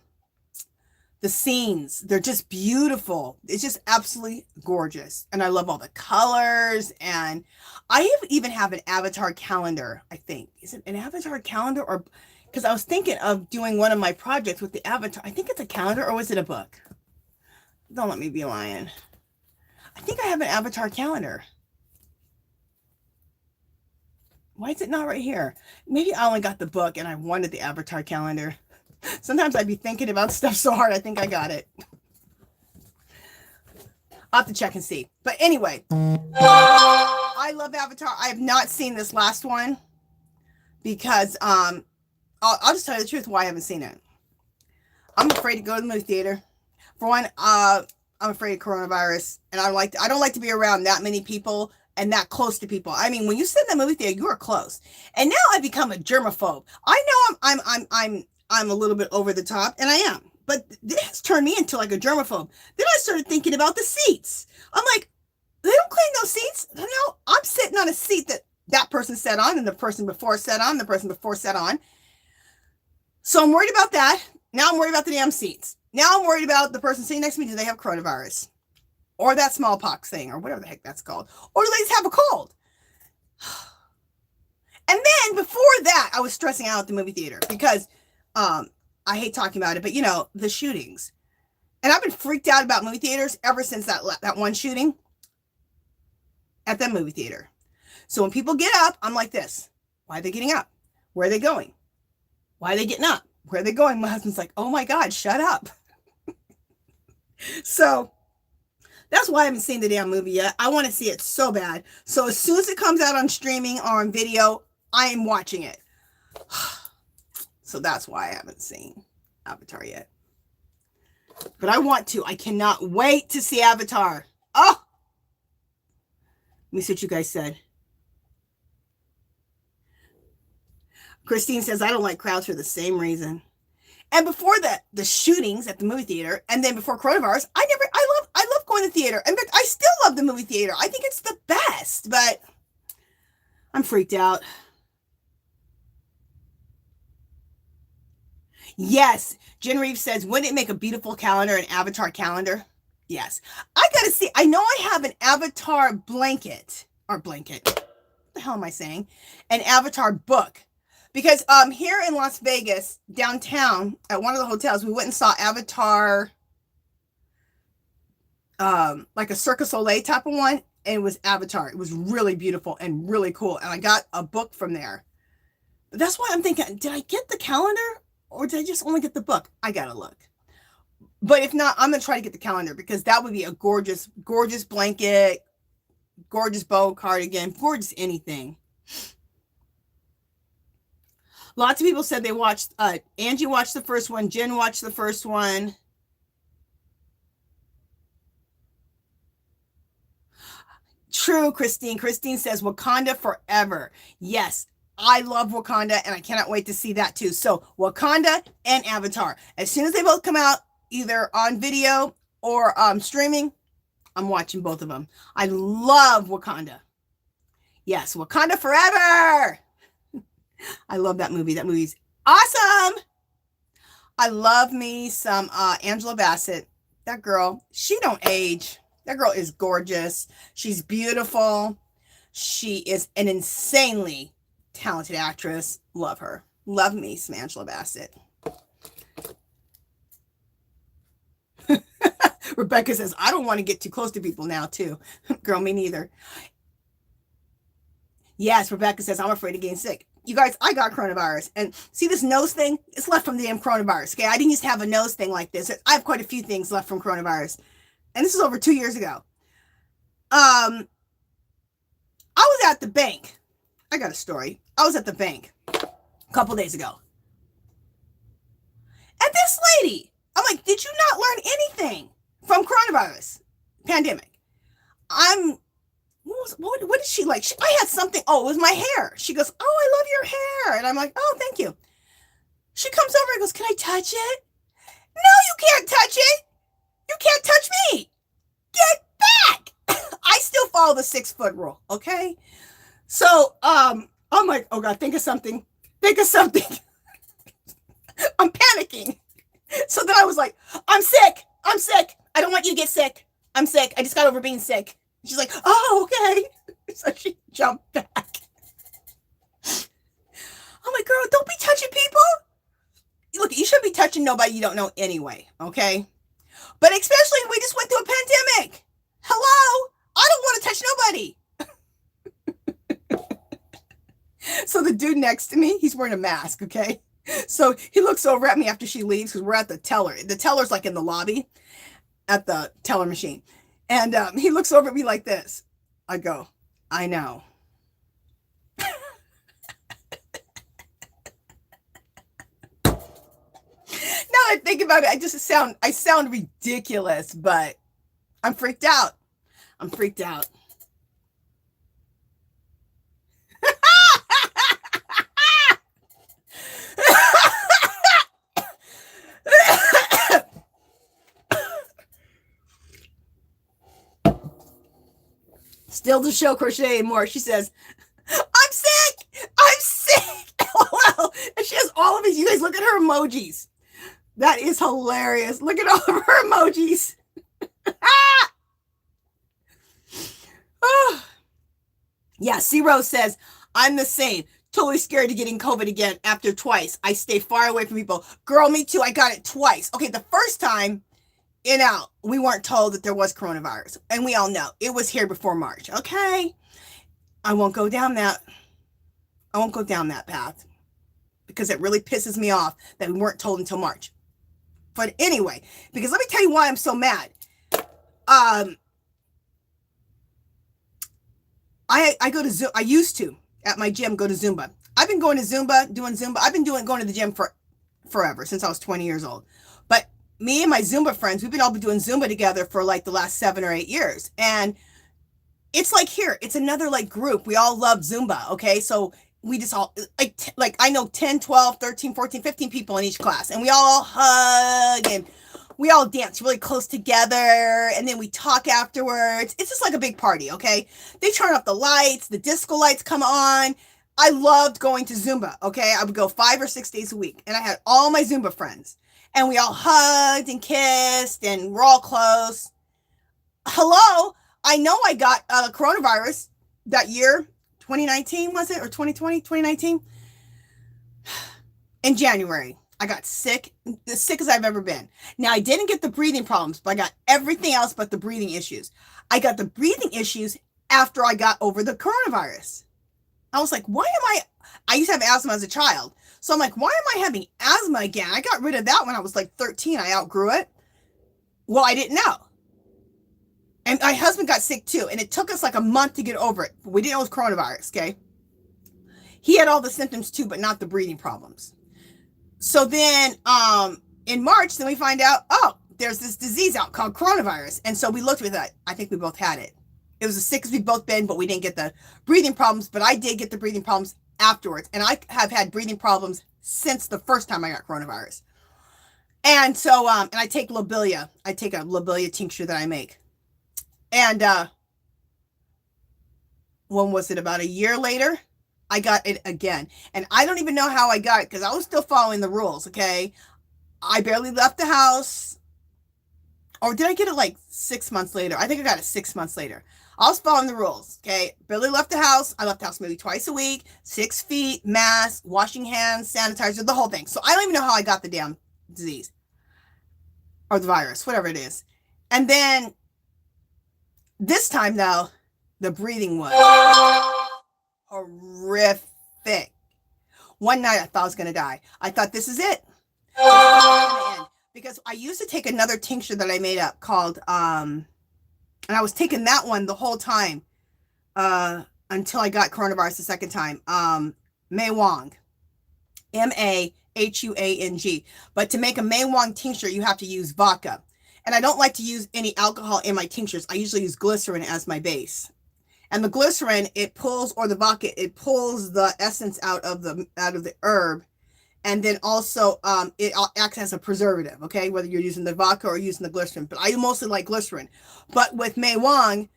scenes. They're just beautiful. It's just absolutely gorgeous. And I love all the colors. And I even have an Avatar calendar, I think. Is it an Avatar calendar? Or because I was thinking of doing one of my projects with the Avatar. I think it's a calendar, or was it a book? Don't let me be lying. I think I have an Avatar calendar. Why is it not right here? Maybe I only got the book and I wanted the Avatar calendar. Sometimes I'd be thinking about stuff so hard, I think I got it. I'll have to check and see. But anyway, I love Avatar. I have not seen this last one because I'll just tell you the truth why I haven't seen it. I'm afraid to go to the movie theater. For one, I'm afraid of coronavirus, and I don't like to be around that many people and that close to people. I mean, when you sit in the movie theater, you are close. And now I've become a germaphobe. I know I'm a little bit over the top, and I am. But this has turned me into like a germaphobe. Then I started thinking about the seats. I'm like, they don't clean those seats. No, I'm sitting on a seat that person sat on, and the person before sat on, the person before sat on. So I'm worried about that. Now I'm worried about the damn seats. Now I'm worried about the person sitting next to me. Do they have coronavirus? Or that smallpox thing, or whatever the heck that's called. Or do they just have a cold? And then before that, I was stressing out at the movie theater because I hate talking about it, but you know, the shootings. And I've been freaked out about movie theaters ever since that one shooting at the movie theater. So when people get up, I'm like this. Why are they getting up? Where are they going? Why are they getting up? Where are they going? My husband's like, oh my God, shut up. So that's why I haven't seen the damn movie yet. I want to see it so bad. So as soon as it comes out on streaming or on video, I am watching it. So that's why I haven't seen Avatar yet. But I want to. I cannot wait to see Avatar. Oh! Let me see what you guys said. Christine says, I don't like crowds for the same reason. And before the shootings at the movie theater, and then before coronavirus, I love going to the theater. In fact, I still love the movie theater. I think it's the best, but I'm freaked out. Yes, Jen Reeves says, wouldn't it make a beautiful calendar, an Avatar calendar? Yes. I gotta see, I know I have an Avatar blanket. What the hell am I saying? An Avatar book. Because here in Las Vegas, downtown, at one of the hotels, we went and saw Avatar, like a Cirque du Soleil type of one, and it was Avatar. It was really beautiful and really cool, and I got a book from there. That's why I'm thinking, did I get the calendar, or did I just only get the book? I gotta look. But if not, I'm gonna try to get the calendar, because that would be a gorgeous, gorgeous blanket, gorgeous bow cardigan, gorgeous anything. Lots of people said they watched, Angie watched the first one, Jen watched the first one. True, Christine. Christine says Wakanda forever. Yes, I love Wakanda, and I cannot wait to see that too. So Wakanda and Avatar. As soon as they both come out, either on video or streaming, I'm watching both of them. I love Wakanda. Yes, Wakanda forever. I love that movie. That movie's awesome. I love me some Angela Bassett. That girl, she don't age. That girl is gorgeous. She's beautiful. She is an insanely talented actress. Love her. Love me some Angela Bassett. Rebecca says, I don't want to get too close to people now, too. Girl, me neither. Yes, Rebecca says, I'm afraid of getting sick. You guys, I got coronavirus. And see this nose thing? It's left from the damn coronavirus. Okay, I didn't used to have a nose thing like this. I have quite a few things left from coronavirus. And this is over 2 years ago. I was at the bank. I got a story. I was at the bank a couple days ago. And this lady, I'm like, did you not learn anything from coronavirus pandemic? What did she like? I had something. Oh, it was my hair. She goes, oh, I love your hair. And I'm like, oh, thank you. She comes over and goes, can I touch it? No, you can't touch it. You can't touch me. Get back. I still follow the 6-foot rule, okay? So, I'm like, oh God, think of something. Think of something. I'm panicking. So then I was like, I'm sick. I'm sick. I don't want you to get sick. I'm sick. I just got over being sick. She's like, oh, okay. So she jumped back. I'm like, girl, don't be touching people. Look, you shouldn't be touching nobody you don't know anyway, okay? But especially we just went through a pandemic. Hello? I don't want to touch nobody. So the dude next to me, he's wearing a mask, okay? So he looks over at me after she leaves because we're at the teller. The teller's like in the lobby at the teller machine. And he looks over at me like this. I go, I know. Now I think about it, I sound ridiculous, but I'm freaked out. I'm freaked out. Still to show crochet and more. She says, I'm sick. I'm sick. LOL. And she has all of these. You guys look at her emojis. That is hilarious. Look at all of her emojis. Oh. Yeah, C-Rose says, I'm the same. Totally scared of getting COVID again after twice. I stay far away from people. Girl, me too. I got it twice. Okay, the first time, we weren't told that there was coronavirus. And we all know. It was here before March. Okay? I won't go down that path. Because it really pisses me off that we weren't told until March. But anyway, because let me tell you why I'm so mad. I go to Zumba. I used to, at my gym, go to Zumba. I've been going to Zumba, doing Zumba. I've been going to the gym for forever, since I was 20 years old. But me and my Zumba friends, we've been all been doing Zumba together for like the last 7 or 8 years. And it's like here, it's another like group. We all love Zumba, okay? So we just all, like I know 10, 12, 13, 14, 15 people in each class. And we all hug and we all dance really close together. And then we talk afterwards. It's just like a big party, okay? They turn off the lights. The disco lights come on. I loved going to Zumba, okay? I would go 5 or 6 days a week. And I had all my Zumba friends. And we all hugged and kissed and we're all close. Hello? I know I got coronavirus that year. 2019, was it? Or 2020, 2019? In January, I got sick, as sick as I've ever been. Now, I didn't get the breathing problems, but I got everything else but the breathing issues. I got the breathing issues after I got over the coronavirus. I was like, why am I used to have asthma as a child. So I'm like, why am I having asthma again? I got rid of that when I was like 13. I outgrew it. Well, I didn't know. And my husband got sick too. And it took us like a month to get over it. We didn't know it was coronavirus, okay? He had all the symptoms too, but not the breathing problems. So then in March, then we find out, oh, there's this disease out called coronavirus. And so we looked with it. I think we both had it. It was as sick as we've both been, but we didn't get the breathing problems. But I did get the breathing problems afterwards. And I have had breathing problems since the first time I got coronavirus. And so, and I take lobelia. I take a lobelia tincture that I make. And when was it? About a year later, I got it again. And I don't even know how I got it because I was still following the rules, okay? I barely left the house. Or did I get it like 6 months later? I think I got it 6 months later. I was following the rules, okay? Barely left the house. I left the house maybe twice a week. 6 feet, mask, washing hands, sanitizer, the whole thing. So I don't even know how I got the damn disease. Or the virus, whatever it is. And then this time, though, the breathing was horrific. One night, I thought I was going to die. I thought, this is it. Because I used to take another tincture that I made up called, and I was taking that one the whole time until I got coronavirus the second time. May Wong. M-A-H-U-A-N-G. But to make a May Wong tincture, you have to use vodka. And I don't like to use any alcohol in my tinctures. I usually use glycerin as my base. And the glycerin, it pulls, or the vodka, it pulls the essence out of the herb And then also it acts as a preservative, okay, whether you're using the vodka or using the glycerin. But I mostly like glycerin. But with Mei Wang,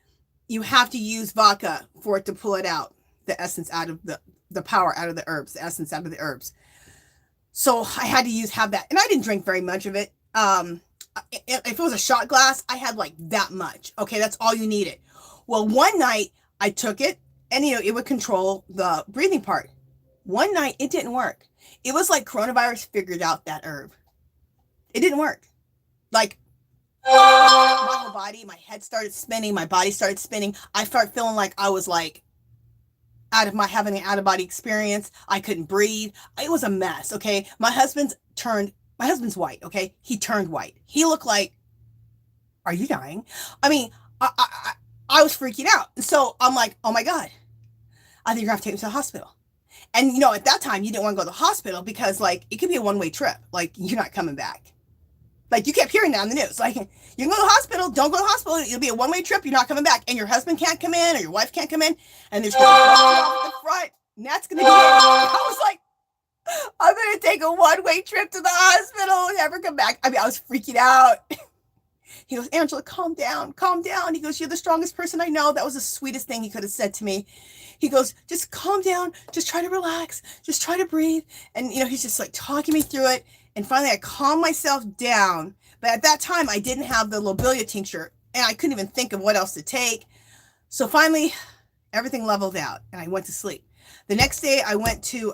you have to use vodka for it to pull it out, the essence out of the power out of the herbs, the essence out of the herbs. So I had to have that. And I didn't drink very much of it. If it was a shot glass, I had like that much. Okay, that's all you needed. Well, one night I took it, and it would control the breathing part. One night it didn't work. It was like coronavirus figured out that herb. It didn't work. Like my whole body, my head started spinning, my body started spinning. I started feeling like I was like having an out of body experience. I couldn't breathe. It was a mess. Okay, my husband's white. Okay, he turned white. He looked like, are you dying? I mean, I was freaking out. So I'm like, oh my God, I think you're gonna have to take me to the hospital. And at that time you didn't want to go to the hospital because like it could be a one-way trip. Like you're not coming back. Like you kept hearing that on the news. Like you can go to the hospital, don't go to the hospital. It'll be a one-way trip. You're not coming back, and your husband can't come in or your wife can't come in, and there's no off the front. And that's gonna be it. I was like, I'm gonna take a one-way trip to the hospital and never come back. I mean, I was freaking out. He goes, Angela, calm down, calm down. He goes, you're the strongest person I know. That was the sweetest thing he could have said to me. He goes, just calm down, just try to relax, just try to breathe. And he's just like talking me through it. And finally I calmed myself down. But at that time I didn't have the lobelia tincture, and I couldn't even think of what else to take. So finally everything leveled out and I went to sleep. The next day I went to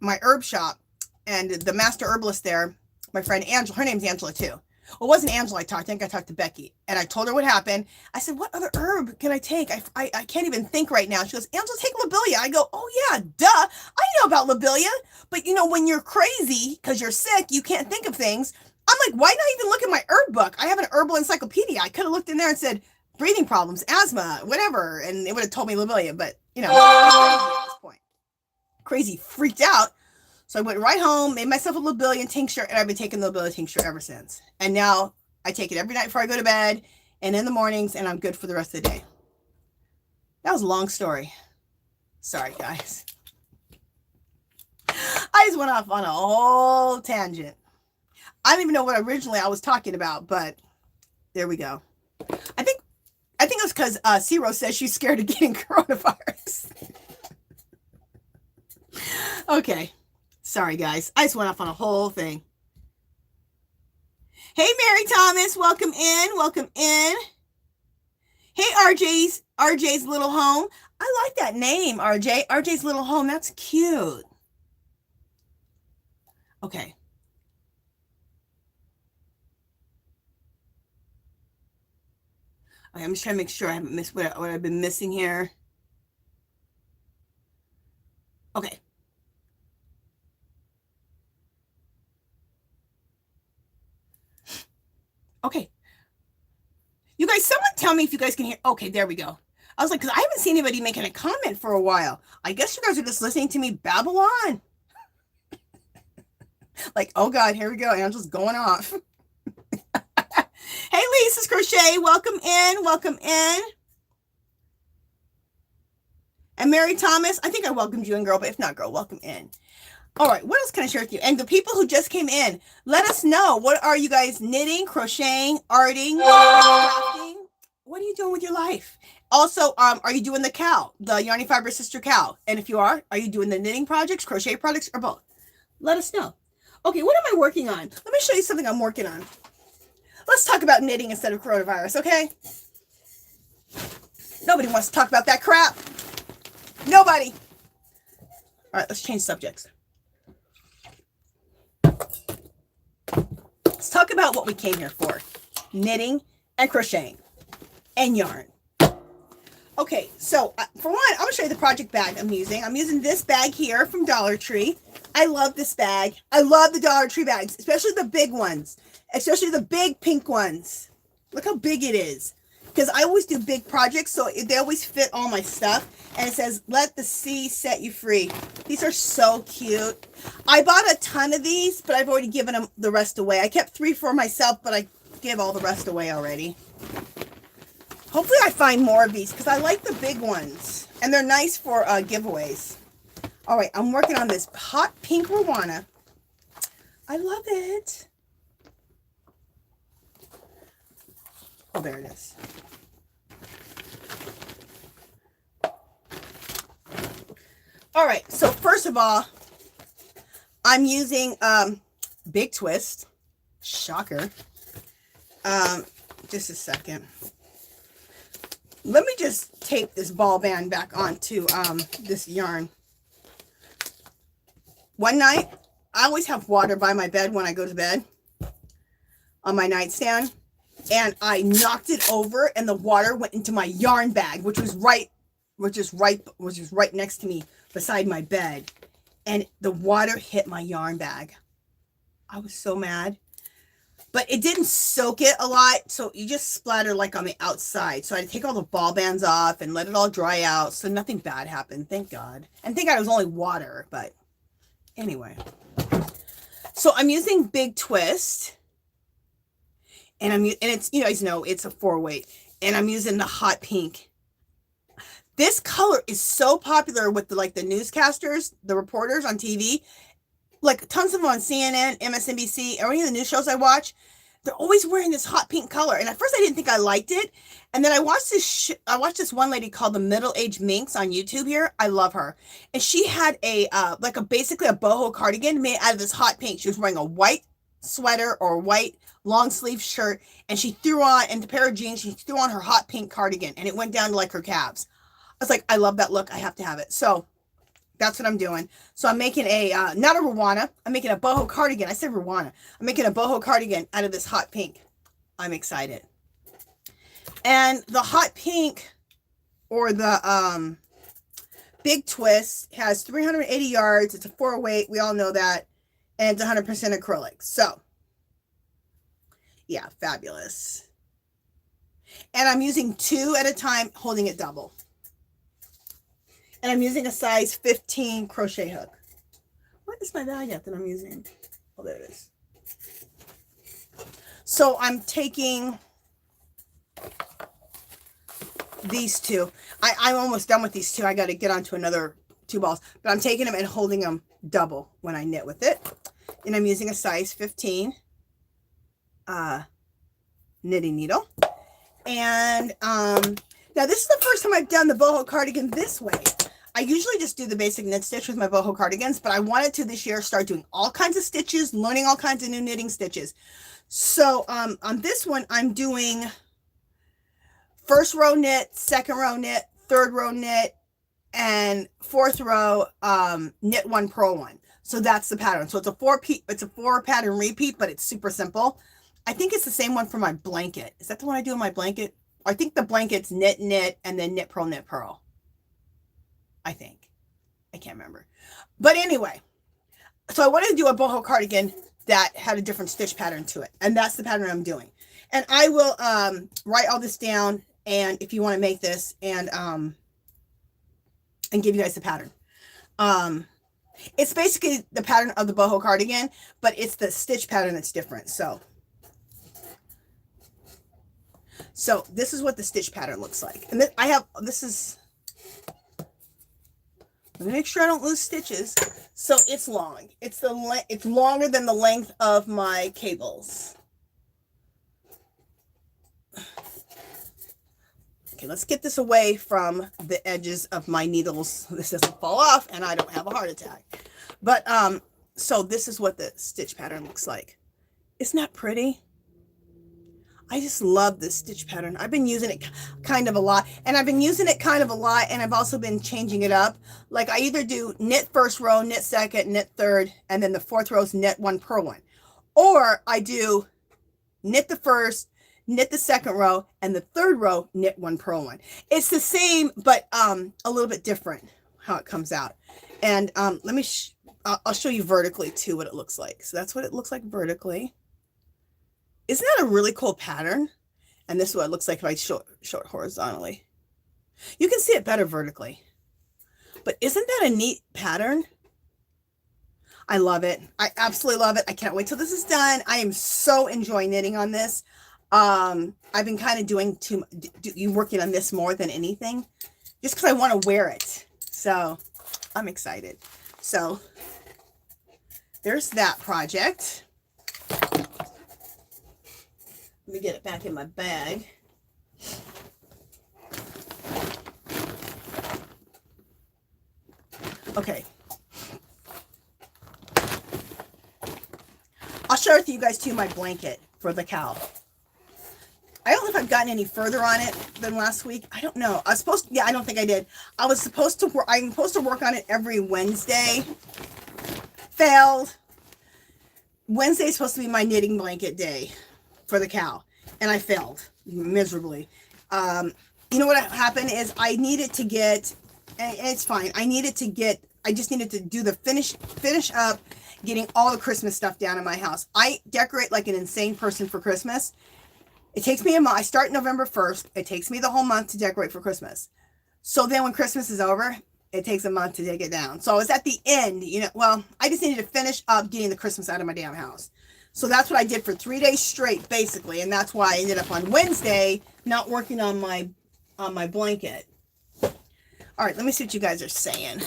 my herb shop, and the master herbalist there, my friend Angela, her name's Angela too. Well, it wasn't Angela I think I talked to Becky, and I told her what happened. I said, what other herb can I take? I can't even think right now. She goes, Angela, take lobelia. I go, oh yeah, duh. I know about lobelia. But when you're crazy because you're sick, you can't think of things. I'm like, why not even look at my herb book? I have an herbal encyclopedia. I could have looked in there and said, breathing problems, asthma, whatever, and it would have told me lobelia. But, I'm crazy at this point. Crazy, freaked out. So I went right home, made myself a lobelia tincture, and I've been taking the lobelia tincture ever since. And now I take it every night before I go to bed and in the mornings, and I'm good for the rest of the day. That was a long story. Sorry, guys. I just went off on a whole tangent. I don't even know what originally I was talking about, but there we go. I think it was because Ciro says she's scared of getting coronavirus. Okay. Sorry, guys. I just went off on a whole thing. Hey, Mary Thomas. Welcome in. Welcome in. Hey, RJ's Little Home. I like that name, RJ. RJ's Little Home. That's cute. Okay. I'm just trying to make sure I haven't missed what I've been missing here. Okay. Okay. You guys, someone tell me if you guys can hear. Okay, there we go. I was like, because I haven't seen anybody making a comment for a while. I guess you guys are just listening to me babble on. Like, oh God, here we go. Angela's going off. Hey, Lisa's Crochet. Welcome in. Welcome in. And Mary Thomas, I think I welcomed you in, girl, but if not, girl, welcome in. All right, what else can I share with you? And the people who just came in, let us know. What are you guys knitting, crocheting, arting, crafting? What are you doing with your life? Also, are you doing the CAL, the Yarny Fiber Sister CAL? And if you are you doing the knitting projects, crochet projects, or both? Let us know. Okay, what am I working on? Let me show you something I'm working on. Let's talk about knitting instead of coronavirus, okay? Nobody wants to talk about that crap. Nobody. All right, let's change subjects. Let's talk about what we came here for. Knitting and crocheting and yarn. Okay, so for one, I'm going to show you the project bag I'm using. I'm using this bag here from Dollar Tree. I love this bag. I love the Dollar Tree bags, especially the big ones, especially the big pink ones. Look how big it is. Because I always do big projects, so they always fit all my stuff. And it says, let the sea set you free. These are so cute. I bought a ton of these, but I've already given them the rest away. I kept 3 for myself, but I gave all the rest away already. Hopefully I find more of these, because I like the big ones. And they're nice for giveaways. All right, I'm working on this hot pink Rowana. I love it. Oh, there it is. All right, so first of all, I'm using Big Twist. Shocker. Just a second. Let me just tape this ball band back onto this yarn. One night, I always have water by my bed when I go to bed on my nightstand, and I knocked it over, and the water went into my yarn bag, which was right next to me beside my bed, and the water hit my yarn bag. I was so mad, but it didn't soak it a lot, so you just splatter like on the outside. So I had to take all the ball bands off and let it all dry out, so nothing bad happened, thank God. And thank God it was only water, but anyway. So I'm using Big Twist, and it's, you guys know, it's a 4-weight, and I'm using the hot pink. This color is so popular with the newscasters, the reporters on TV, like tons of them on CNN, MSNBC, or any of the news shows I watch. They're always wearing this hot pink color, and at first I didn't think I liked it, and then I watched this one lady called the Middle-Aged Minx on YouTube here. I love her, and she had a basically a boho cardigan made out of this hot pink. She was wearing a white sweater or white long sleeve shirt, and she threw on, and a pair of jeans, she threw on her hot pink cardigan, and it went down to like her calves. I was like, I love that look. I have to have it. So that's what I'm doing. So I'm making a, not a Rwanda. I'm making a boho cardigan. I said Rwanda. I'm making a boho cardigan out of this hot pink. I'm excited. And the hot pink, or the Big Twist, has 380 yards. It's a 4-weight. We all know that. And it's 100% acrylic. So, yeah, fabulous. And I'm using 2 at a time, holding it double. And I'm using a size 15 crochet hook. What is my bag at that I'm using? Oh, there it is. So I'm taking these 2. I'm almost done with these 2. I got to get onto another 2 balls. But I'm taking them and holding them double when I knit with it. And I'm using a size 15 knitting needle. And now this is the first time I've done the boho cardigan this way. I usually just do the basic knit stitch with my boho cardigans, but I wanted to this year start doing all kinds of stitches, learning all kinds of new knitting stitches. So on this one, I'm doing first row knit, second row knit, third row knit, and fourth row knit 1, purl 1. So that's the pattern. So it's a 4 pattern repeat, but it's super simple. I think it's the same one for my blanket. Is that the one I do in my blanket? I think the blanket's knit, knit, and then knit, purl. I think. I can't remember. But anyway, so I wanted to do a boho cardigan that had a different stitch pattern to it. And that's the pattern I'm doing. And I will write all this down, and if you want to make this, and give you guys the pattern. It's basically the pattern of the boho cardigan, but it's the stitch pattern that's different. So this is what the stitch pattern looks like. And let me make sure I don't lose stitches. So it's long. It's longer than the length of my cables. Okay, let's get this away from the edges of my needles so this doesn't fall off and I don't have a heart attack. But so this is what the stitch pattern looks like. Isn't that pretty? I just love this stitch pattern. I've been using it kind of a lot, and I've also been changing it up. Like I either do knit first row, knit second, knit third, and then the fourth row is knit 1, purl 1. Or I do knit the first, knit the second row, and the third row, knit 1, purl 1. It's the same, but a little bit different how it comes out. And I'll show you vertically too what it looks like. So that's what it looks like vertically. Isn't that a really cool pattern? And this is what it looks like if I show it horizontally. You can see it better vertically. But isn't that a neat pattern? I love it. I absolutely love it. I can't wait till this is done. I am so enjoying knitting on this. I've been kind of working on this more than anything, just because I want to wear it. So I'm excited. So there's that project. Let me get it back in my bag. Okay. I'll share with you guys too my blanket for the cow. I don't know if I've gotten any further on it than last week. I don't know. I was supposed to, yeah, I don't think I did. I'm supposed to work on it every Wednesday. Failed. Wednesday is supposed to be my knitting blanket day for the cow. And I failed miserably. You know what happened is I needed to get, and it's fine. I just needed to do the finish up getting all the Christmas stuff down in my house. I decorate like an insane person for Christmas. It takes me a month. I start November 1st. It takes me the whole month to decorate for Christmas. So then when Christmas is over, it takes a month to take it down. So I was at the end, you know, well, I just needed to finish up getting the Christmas out of my damn house. So that's what I did for 3 days straight, basically. And that's why I ended up on Wednesday not working on my blanket. All right, let me see what you guys are saying.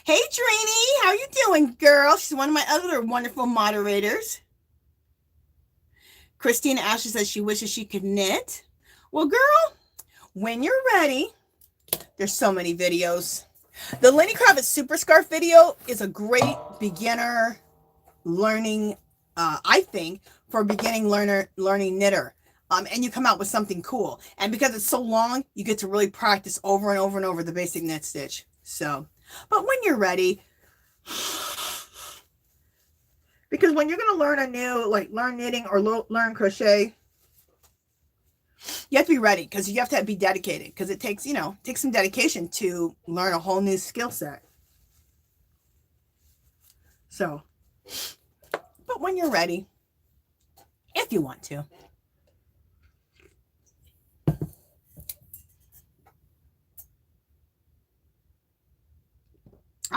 Hey, Dreanie, how you doing, girl? She's one of my other wonderful moderators. Christina Ashley says she wishes she could knit. Well, girl, when you're ready, there's so many videos. The Lenny Kravitz Super Scarf video is a great beginner learning, I think, for a beginning learning knitter. And you come out with something cool. And because it's so long, you get to really practice over and over and over the basic knit stitch. So, but when you're ready, because when you're going to learn a new, like learn knitting or learn crochet, you have to be ready because you have to be dedicated because it takes, you know, takes some dedication to learn a whole new skill set. So, but when you're ready, if you want to.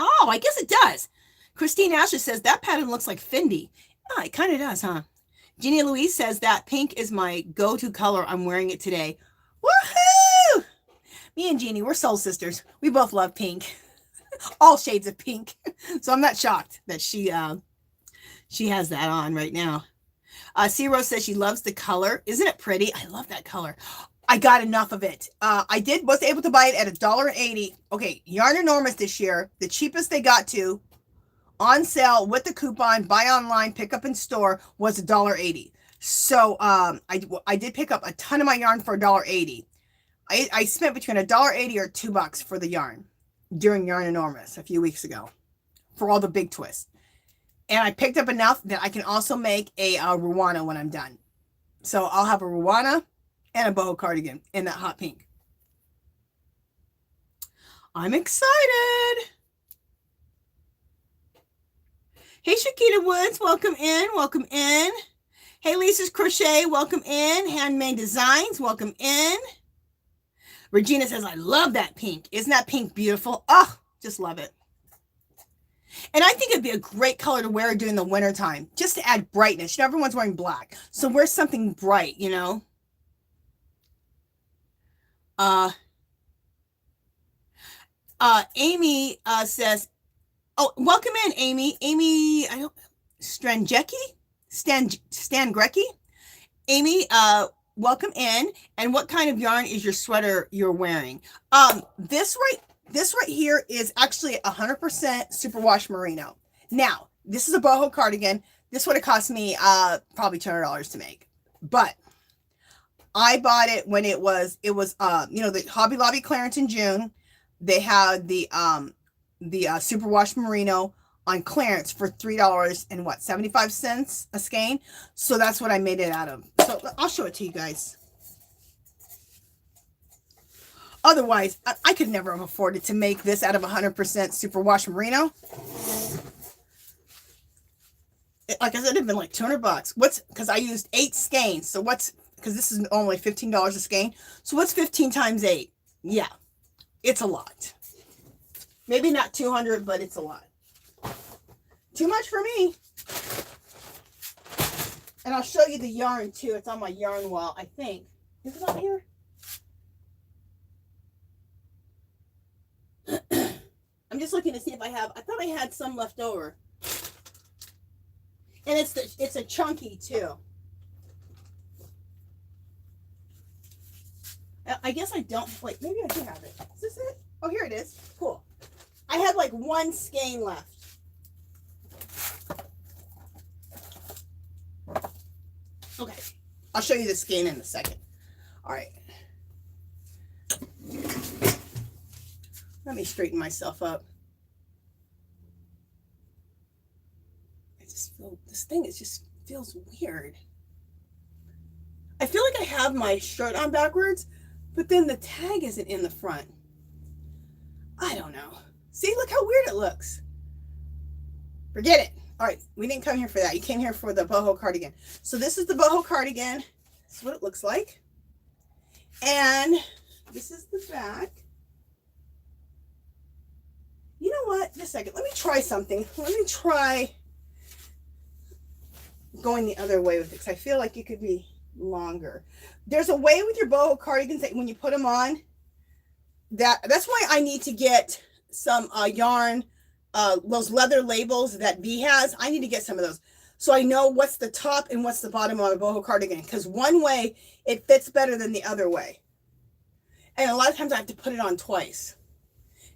Oh, I guess it does. Christine Asher says that pattern looks like Fendi. Oh, it kind of does, huh? Jeannie Louise says that pink is my go-to color. I'm wearing it today. Woohoo! Me and Jeannie, we're soul sisters. We both love pink. All shades of pink. So I'm not shocked that she has that on right now. C Rose says she loves the color. Isn't it pretty? I love that color. I got enough of it. I was able to buy it at $1.80. Okay, Yarn Enormous this year, the cheapest they got to, on sale with the coupon, buy online, pick up in store, was $1.80. So I did pick up a ton of my yarn for $1.80. I spent between $1.80 or $2 for the yarn during Yarn Enormous a few weeks ago for all the big twists. And I picked up enough that I can also make a Ruana when I'm done. So I'll have a Ruana and a boho cardigan in that hot pink. I'm excited. Hey, Shakita Woods, welcome in, welcome in. Hey, Lisa's Crochet, welcome in. Handmade Designs, welcome in. Regina says, I love that pink. Isn't that pink beautiful? Oh, just love it. And I think it'd be a great color to wear during the winter time, just to add brightness. You know, everyone's wearing black. So wear something bright, you know. Amy says, oh, welcome in, Amy. Amy, Stan Grecki. Amy, welcome in. And what kind of yarn is your sweater you're wearing? This right here is actually 100% superwash merino. Now, this is a boho cardigan. This would have cost me probably $200 to make. But I bought it when it was you know, the Hobby Lobby clearance in June. They had the superwash merino on clearance for $3 and what, 75 cents a skein. So that's what I made it out of. So I'll show it to you guys. Otherwise, I could never have afforded to make this out of 100% superwash merino. Like I said, it'd been like $200. Because I used 8 skeins. So because this is only $15 a skein. So what's 15 times 8? Yeah, it's a lot. Maybe not 200, but it's a lot. Too much for me. And I'll show you the yarn too. It's on my yarn wall, I think. Is it on here? I'm just looking to see if I thought I had some left over. And it's a chunky too. I guess I don't, wait, maybe I do have it. Is this it? Oh, here it is. Cool. I had like one skein left. Okay, I'll show you the skein in a second. All right. Let me straighten myself up. I just feel, this thing is just feels weird. I feel like I have my shirt on backwards, but then the tag isn't in the front. I don't know. See, look how weird it looks. Forget it. All right, we didn't come here for that. You came here for the boho cardigan. So this is the boho cardigan. This is what it looks like. And this is the back. You know what? Just a second. Let me try something. Let me try going the other way with it, because I feel like it could be longer. There's a way with your boho cardigans that when you put them on, that's why I need to get some yarn, those leather labels that V has. I need to get some of those so I know what's the top and what's the bottom of a boho cardigan, because one way it fits better than the other way, and a lot of times I have to put it on twice.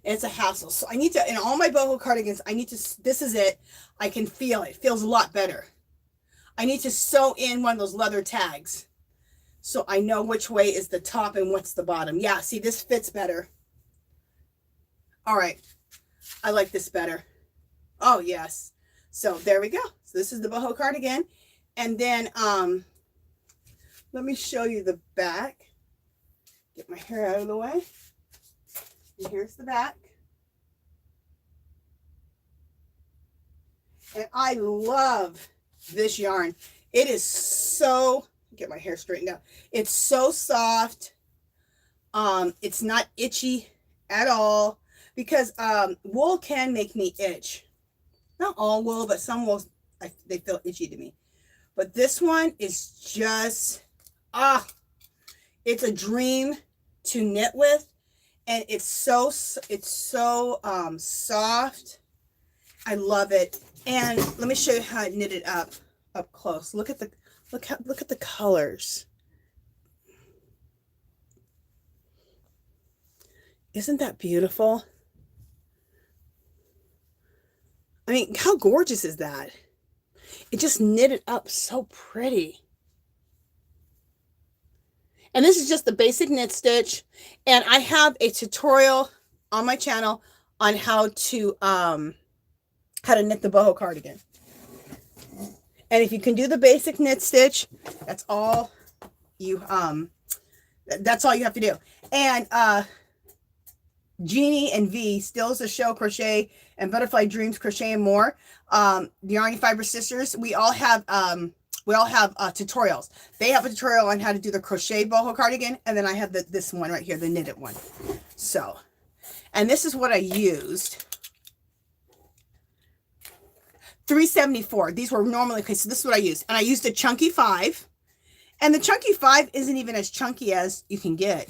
And it's a hassle. So I need to, in all my boho cardigans, I need to, this is it. I can feel it. It feels a lot better. I need to sew in one of those leather tags so I know which way is the top and what's the bottom. Yeah, see, this fits better. All right. I like this better. Oh, yes. So there we go. So this is the boho cardigan. And then let me show you the back. Get my hair out of the way. And here's the back. And I love this yarn. It is so, get my hair straightened out. It's so soft. It's not itchy at all, because wool can make me itch. Not all wool, but some wool, they feel itchy to me. But this one is just, it's a dream to knit with. And it's so soft. I love it. And let me show you how I knit it up close. Look at the colors. Isn't that beautiful? I mean, how gorgeous is that? It just knitted up so pretty. And this is just the basic knit stitch. And I have a tutorial on my channel on how to knit the boho cardigan. And if you can do the basic knit stitch, that's all you have to do. And Jeannie and V, Stills to Show Crochet, and Butterfly Dreams Crochet and More, the Yarny Fiber Sisters, we all have tutorials. They have a tutorial on how to do the crochet boho cardigan, and then I have this one right here, the knitted one. So, and this is what I used. 374. These were normally, okay, so this is what I used. And I used a chunky 5. And the chunky 5 isn't even as chunky as you can get.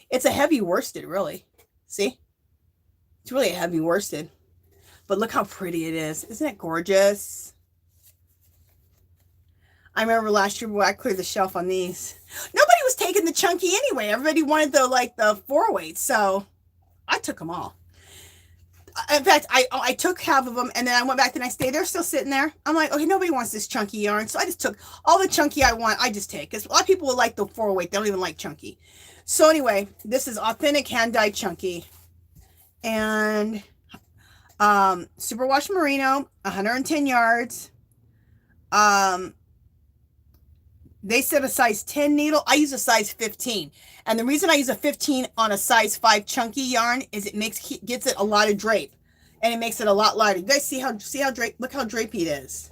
It's a heavy worsted, really. See? It's really a heavy worsted. But look how pretty it is. Isn't it gorgeous? I remember last year when I cleared the shelf on these. Nobody was taking the chunky anyway. Everybody wanted the 4-weight. So I took them all. In fact, I took half of them, and then I went back the next day. They're still sitting there. I'm like, okay, nobody wants this chunky yarn. So I just took all the chunky I want. I just take. Because a lot of people would like the 4-weight. They don't even like chunky. So anyway, this is authentic hand-dyed chunky. And superwash merino, 110 yards. They said a size 10 needle. I use a size 15. And the reason I use a 15 on a size 5 chunky yarn is it gets it a lot of drape. And it makes it a lot lighter. You guys see how look how drapey it is.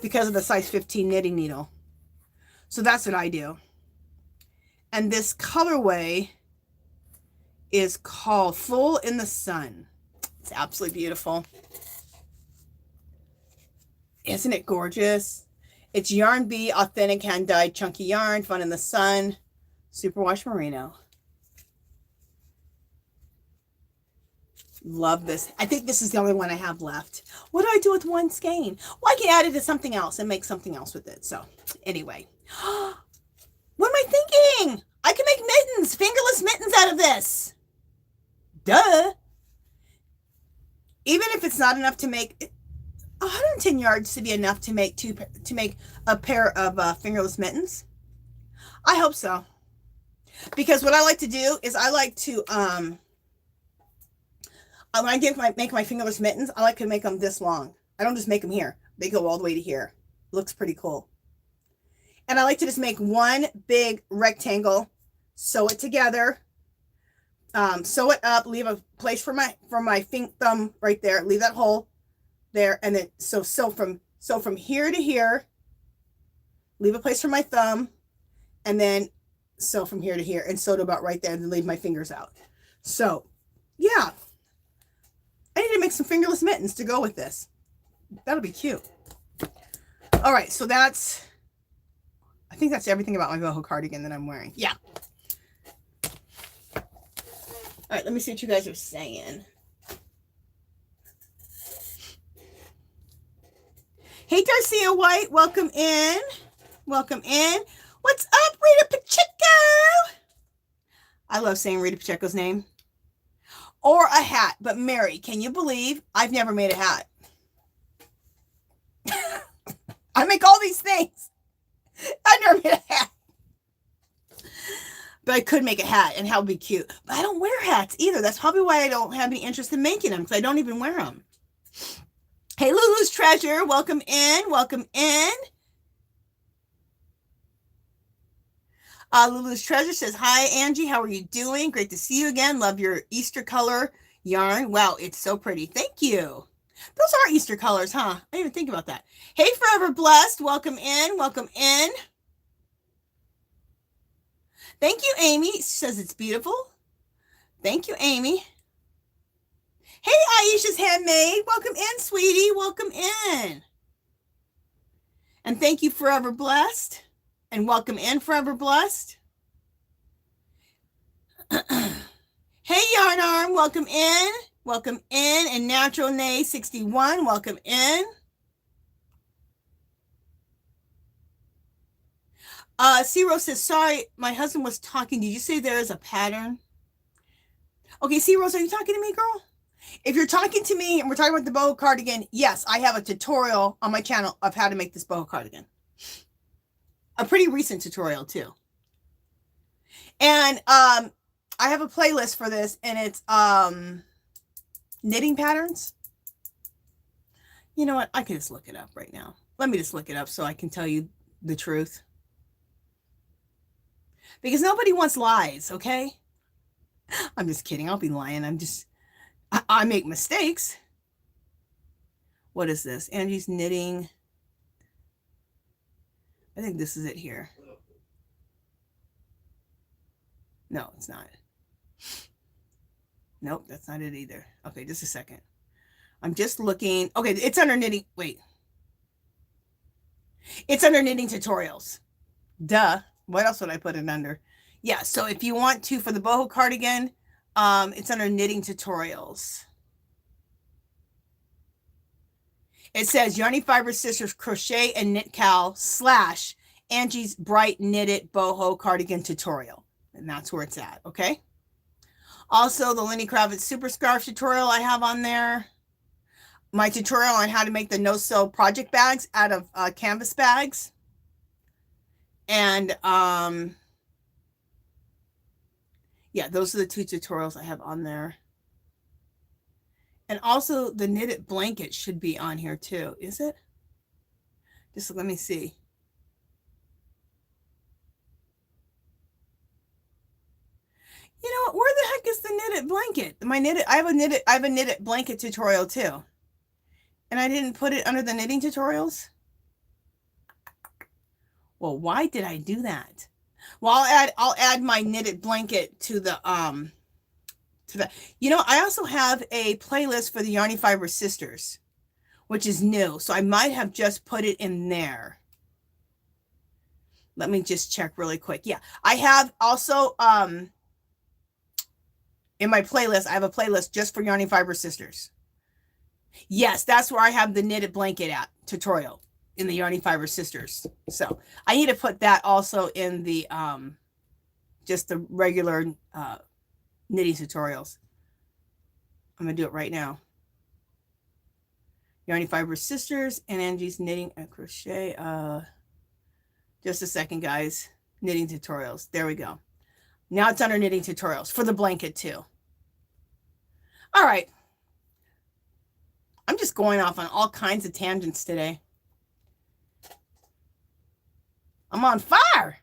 Because of the size 15 knitting needle. So that's what I do. And this colorway is called Full in the Sun. It's absolutely beautiful. Isn't it gorgeous? It's Yarn B, authentic hand-dyed chunky yarn, Fun in the Sun, superwash merino. Love this. I think this is the only one I have left. What do I do with one skein? Well, I can add it to something else and make something else with it. So anyway, what am I thinking? I can make mittens, fingerless mittens out of this. Duh. Even if it's not enough to make 110 yards to be enough to make a pair of fingerless mittens. I hope so. Because what I like to do is I like to when I make my fingerless mittens, I like to make them this long. I don't just make them here. They go all the way to here. Looks pretty cool. And I like to just make one big rectangle, sew it together, sew it up, leave a place for my thumb right there, leave that hole there, and then sew from here to here, leave a place for my thumb, and then sew from here to here, and sew to about right there, and then leave my fingers out. So yeah, I need to make some fingerless mittens to go with this. That'll be cute. All right, so I think that's everything about my boho cardigan that I'm wearing. Yeah. All right, let me see what you guys are saying. Hey, Darcia White, welcome in. Welcome in. What's up, Rita Pacheco? I love saying Rita Pacheco's name. Or a hat. But Mary, can you believe I've never made a hat? I make all these things. I never made a hat. But I could make a hat, and how would be cute. But I don't wear hats either. That's probably why I don't have any interest in making them, because I don't even wear them. Hey, Lulu's Treasure, welcome in. Welcome in. Lulu's Treasure says, hi, Angie. How are you doing? Great to see you again. Love your Easter color yarn. Wow, it's so pretty. Thank you. Those are Easter colors, huh? I didn't even think about that. Hey, Forever Blessed. Welcome in. Welcome in. Thank you, Amy. She says it's beautiful. Thank you, Amy. Hey, Aisha's Handmade. Welcome in, sweetie. Welcome in. And thank you, Forever Blessed. And welcome in, Forever Blessed. Hey, Yarn Arm. Welcome in. Welcome in. And Natural Nay 61. Welcome in. C-Rose says, sorry, my husband was talking. Did you say there is a pattern? Okay, C-Rose, are you talking to me, girl? If you're talking to me and we're talking about the boho cardigan, yes, I have a tutorial on my channel of how to make this boho cardigan. A pretty recent tutorial, too. And I have a playlist for this, and it's knitting patterns. You know what? I can just look it up right now. Let me just look it up so I can tell you the truth. Because nobody wants lies, okay? I'm just kidding. I'll be lying. I make mistakes. What is this? Angie's knitting. I think this is it here. No, it's not. Nope, that's not it either. Okay, just a second. I'm just looking. Okay, it's under knitting. Wait. It's under knitting tutorials. Duh. What else would I put it under? Yeah, so if you want to, for the boho cardigan, it's under knitting tutorials. It says Yarny Fiber Sisters Crochet and Knit Cal / Angie's Bright Knitted Boho Cardigan Tutorial. And that's where it's at, okay? Also, the Lenny Kravitz Super Scarf tutorial I have on there. My tutorial on how to make the no-sew project bags out of canvas bags. And yeah, those are the 2 tutorials I have on there. And also the knitted blanket should be on here too. Is it? Just let me see. You know what? Where the heck is the knitted blanket? I have a knitted blanket tutorial too. And I didn't put it under the knitting tutorials. Well, why did I do that? Well, I'll add my knitted blanket to the you know, I also have a playlist for the Yarny Fiber Sisters, which is new. So I might have just put it in there. Let me just check really quick. Yeah, I have also in my playlist, I have a playlist just for Yarny Fiber Sisters. Yes, that's where I have the knitted blanket at tutorial in the Yarny Fiber Sisters. So I need to put that also in the just the regular knitting tutorials. I'm gonna do it right now. Yarny Fiber Sisters and Angie's Knitting and Crochet. Just a second, guys. Knitting tutorials. There we go. Now it's under knitting tutorials for the blanket too. All right. I'm just going off on all kinds of tangents today. I'm on fire.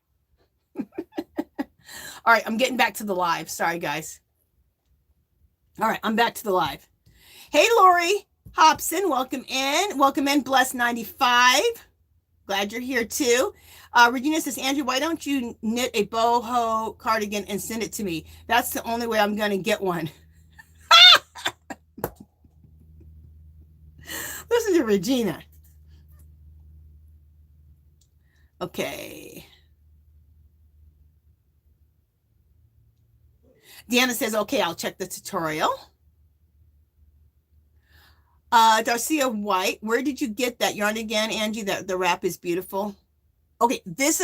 All right, I'm getting back to the live. Sorry, guys. All right, I'm back to the live. Hey, Lori Hobson, welcome in. Welcome in, Bless 95. Glad you're here too. Regina says, Andrew, why don't you knit a boho cardigan and send it to me? That's the only way I'm going to get one. Listen to Regina. Okay. Deanna says, okay, I'll check the tutorial. Darcia White, where did you get that yarn again, Angie? That the wrap is beautiful. Okay, this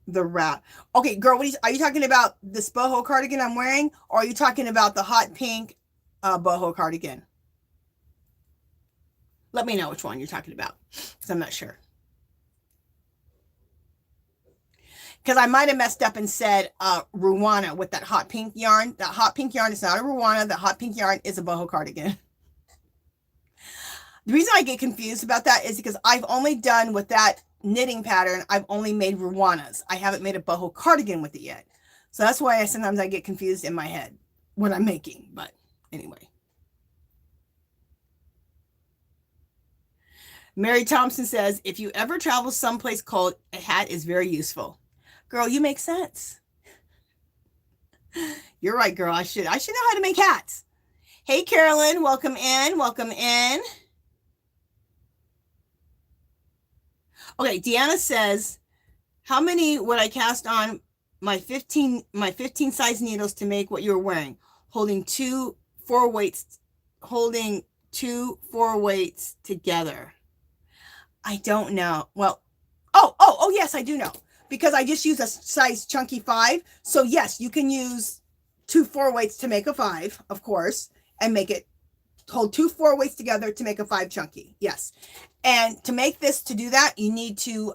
the wrap. Okay, girl, are you talking about this boho cardigan I'm wearing, or are you talking about the hot pink boho cardigan? Let me know which one you're talking about, because I'm not sure. Because I might have messed up and said Ruana with that hot pink yarn. That hot pink yarn is not a Ruana. The hot pink yarn is a boho cardigan. The reason I get confused about that is because I've only done with that knitting pattern, I've only made Ruanas. I haven't made a boho cardigan with it yet. So that's why sometimes I get confused in my head what I'm making. But anyway. Mary Thompson says, if you ever travel someplace cold, a hat is very useful. Girl, you make sense. You're right, girl. I should know how to make hats. Hey, Carolyn, welcome in. Welcome in. Okay, Deanna says, how many would I cast on my 15 size needles to make what you're wearing? Holding two 4 weights together. I don't know. Well, oh, yes, I do know. Because I just use a size chunky 5. So yes, you can use 2 4 weights to make a 5, of course, and make it hold 2 4 weights together to make a 5 chunky. Yes. And to make this, to do that, you need to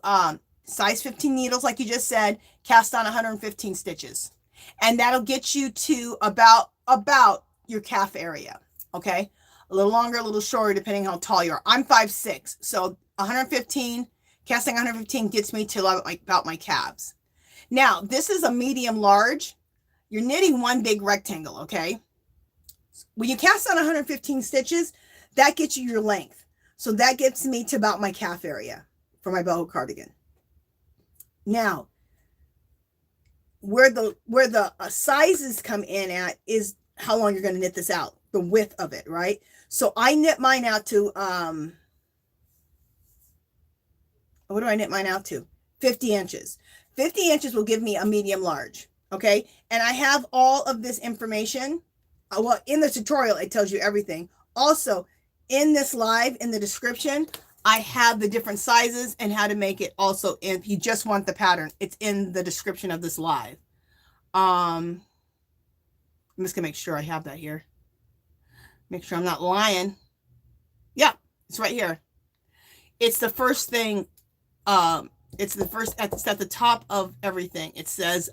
size 15 needles, like you just said, cast on 115 stitches. And that'll get you to about your calf area. Okay. A little longer, a little shorter, depending how tall you are. I'm 5'6", so 115, casting 115 gets me to about my calves. Now, this is a medium large. You're knitting one big rectangle, okay? When you cast on 115 stitches, that gets you your length. So that gets me to about my calf area for my boho cardigan. Now, where the sizes come in at is how long you're going to knit this out, the width of it, right? So I knit mine out to, what do I knit mine out to? 50 inches. 50 inches will give me a medium large, okay? And I have all of this information. Well, in the tutorial, it tells you everything. Also, in this live, in the description, I have the different sizes and how to make it also. If you just want the pattern, it's in the description of this live. I'm just gonna make sure I have that here. Make sure I'm not lying. Yeah, it's right here. It's the first thing. It's at the top of everything. It says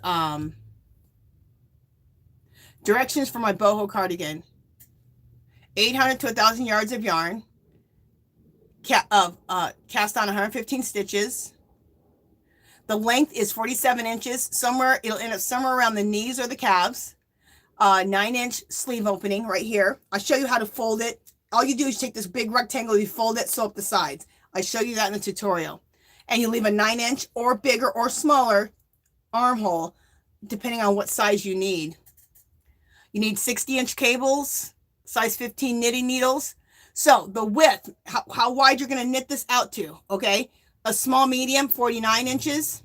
directions for my boho cardigan. 800 to 1,000 yards of yarn. Cast on 115 stitches. The length is 47 inches. It'll end up somewhere around the knees or the calves. 9-inch sleeve opening right here. I'll show you how to fold it. All you do is take this big rectangle, you fold it, sew up the sides. I show you that in the tutorial. And you leave a 9-inch or bigger or smaller armhole, depending on what size you need. You need 60-inch cables, size 15 knitting needles. So the width, how wide you're going to knit this out to, okay? A small medium, 49 inches.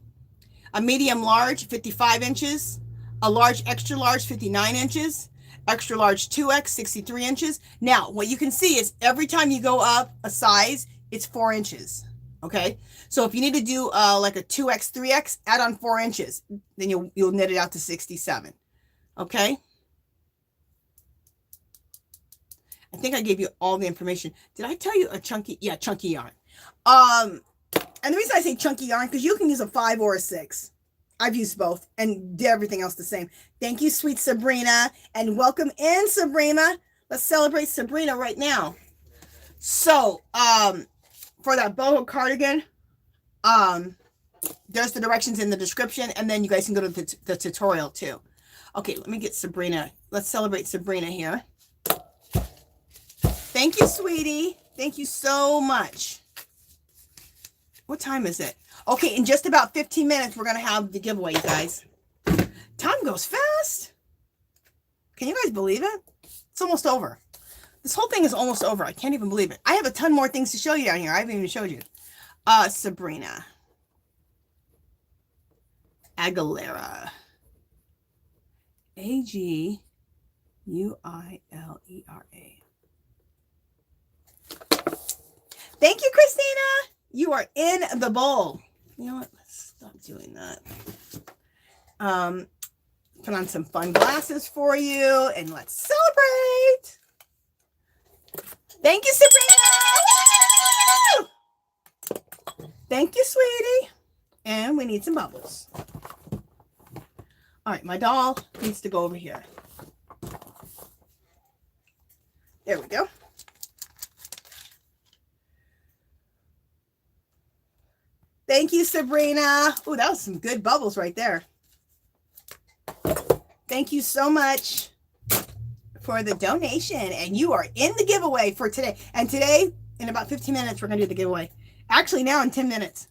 A medium large, 55 inches. a large, extra large, 59 inches, extra large 2X, 63 inches. Now, what you can see is every time you go up a size, it's 4 inches. Okay, so if you need to do like a 2X, 3X, add on 4 inches, then you'll knit it out to 67. Okay. I think I gave you all the information. Did I tell you a chunky? Yeah, chunky yarn. And the reason I say chunky yarn, because you can use a 5 or a 6. I've used both and did everything else the same. Thank you, sweet Sabrina, and welcome in, Sabrina. Let's celebrate Sabrina right now. So, for that boho cardigan, there's the directions in the description, and then you guys can go to the tutorial too. Okay, let me get Sabrina. Let's celebrate Sabrina here. Thank you, sweetie. Thank you so much. What time is it? Okay, in just about 15 minutes, we're going to have the giveaway, you guys. Time goes fast. Can you guys believe it? It's almost over. This whole thing is almost over. I can't even believe it. I have a ton more things to show you down here. I haven't even showed you. Sabrina Aguilera. Aguilera. Thank you, Christina. You are in the bowl. You know what? Let's stop doing that. Put on some fun glasses for you, and let's celebrate. Thank you, Sabrina. Thank you, sweetie. And we need some bubbles. All right, my doll needs to go over here. There we go. Thank you, Sabrina. Oh, that was some good bubbles right there. Thank you so much for the donation. And you are in the giveaway for today. And today, in about 15 minutes, we're going to do the giveaway. Actually, now in 10 minutes.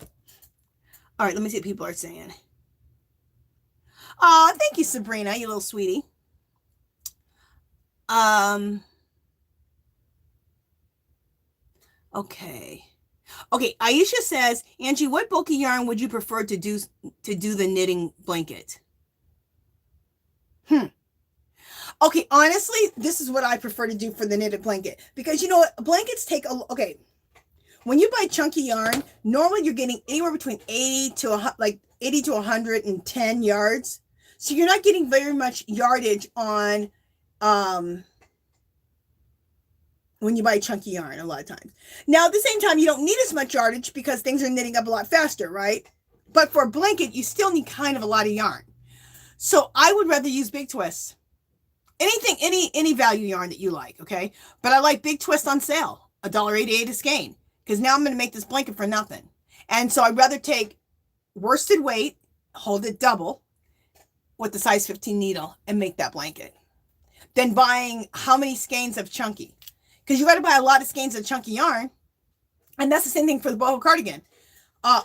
All right, let me see what people are saying. Oh, thank you, Sabrina, you little sweetie. Okay. Okay, Aisha says, Angie, what bulky yarn would you prefer to do the knitting blanket? Okay, honestly, this is what I prefer to do for the knitted blanket. Because you know what? Blankets take okay. When you buy chunky yarn, normally you're getting anywhere between 80 to 110 yards. So you're not getting very much yardage on when you buy chunky yarn a lot of times. Now, at the same time, you don't need as much yardage because things are knitting up a lot faster, right? But for a blanket, you still need kind of a lot of yarn. So I would rather use Big Twist. Anything, any value yarn that you like, okay? But I like Big Twist on sale, $1.88 a skein, because now I'm going to make this blanket for nothing. And so I'd rather take worsted weight, hold it double with the size 15 needle, and make that blanket than buying how many skeins of chunky. Because you got to buy a lot of skeins of chunky yarn. And that's the same thing for the boho cardigan.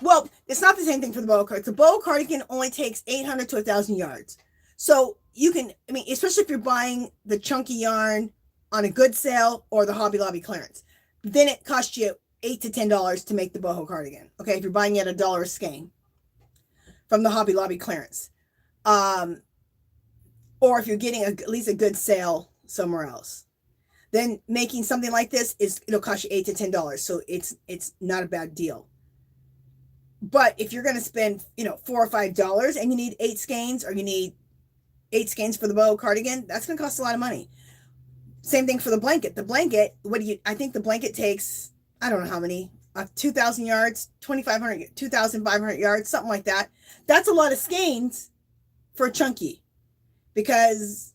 Well, it's not the same thing for the boho cardigan. The boho cardigan only takes 800 to 1,000 yards. So you can, I mean, especially if you're buying the chunky yarn on a good sale or the Hobby Lobby clearance, then it costs you $8 to $10 to make the boho cardigan. Okay, if you're buying it at $1 a skein from the Hobby Lobby clearance. Or if you're getting at least a good sale somewhere else. Then making something like this it'll cost you $8 to $10. So it's not a bad deal. But if you're going to spend, $4 or $5 and you need 8 skeins, or you need 8 skeins for the boho cardigan, that's going to cost a lot of money. Same thing for the blanket. The blanket, I think the blanket takes, I don't know how many, 2,000 yards, 2,500, 2,500 yards, something like that. That's a lot of skeins for chunky, because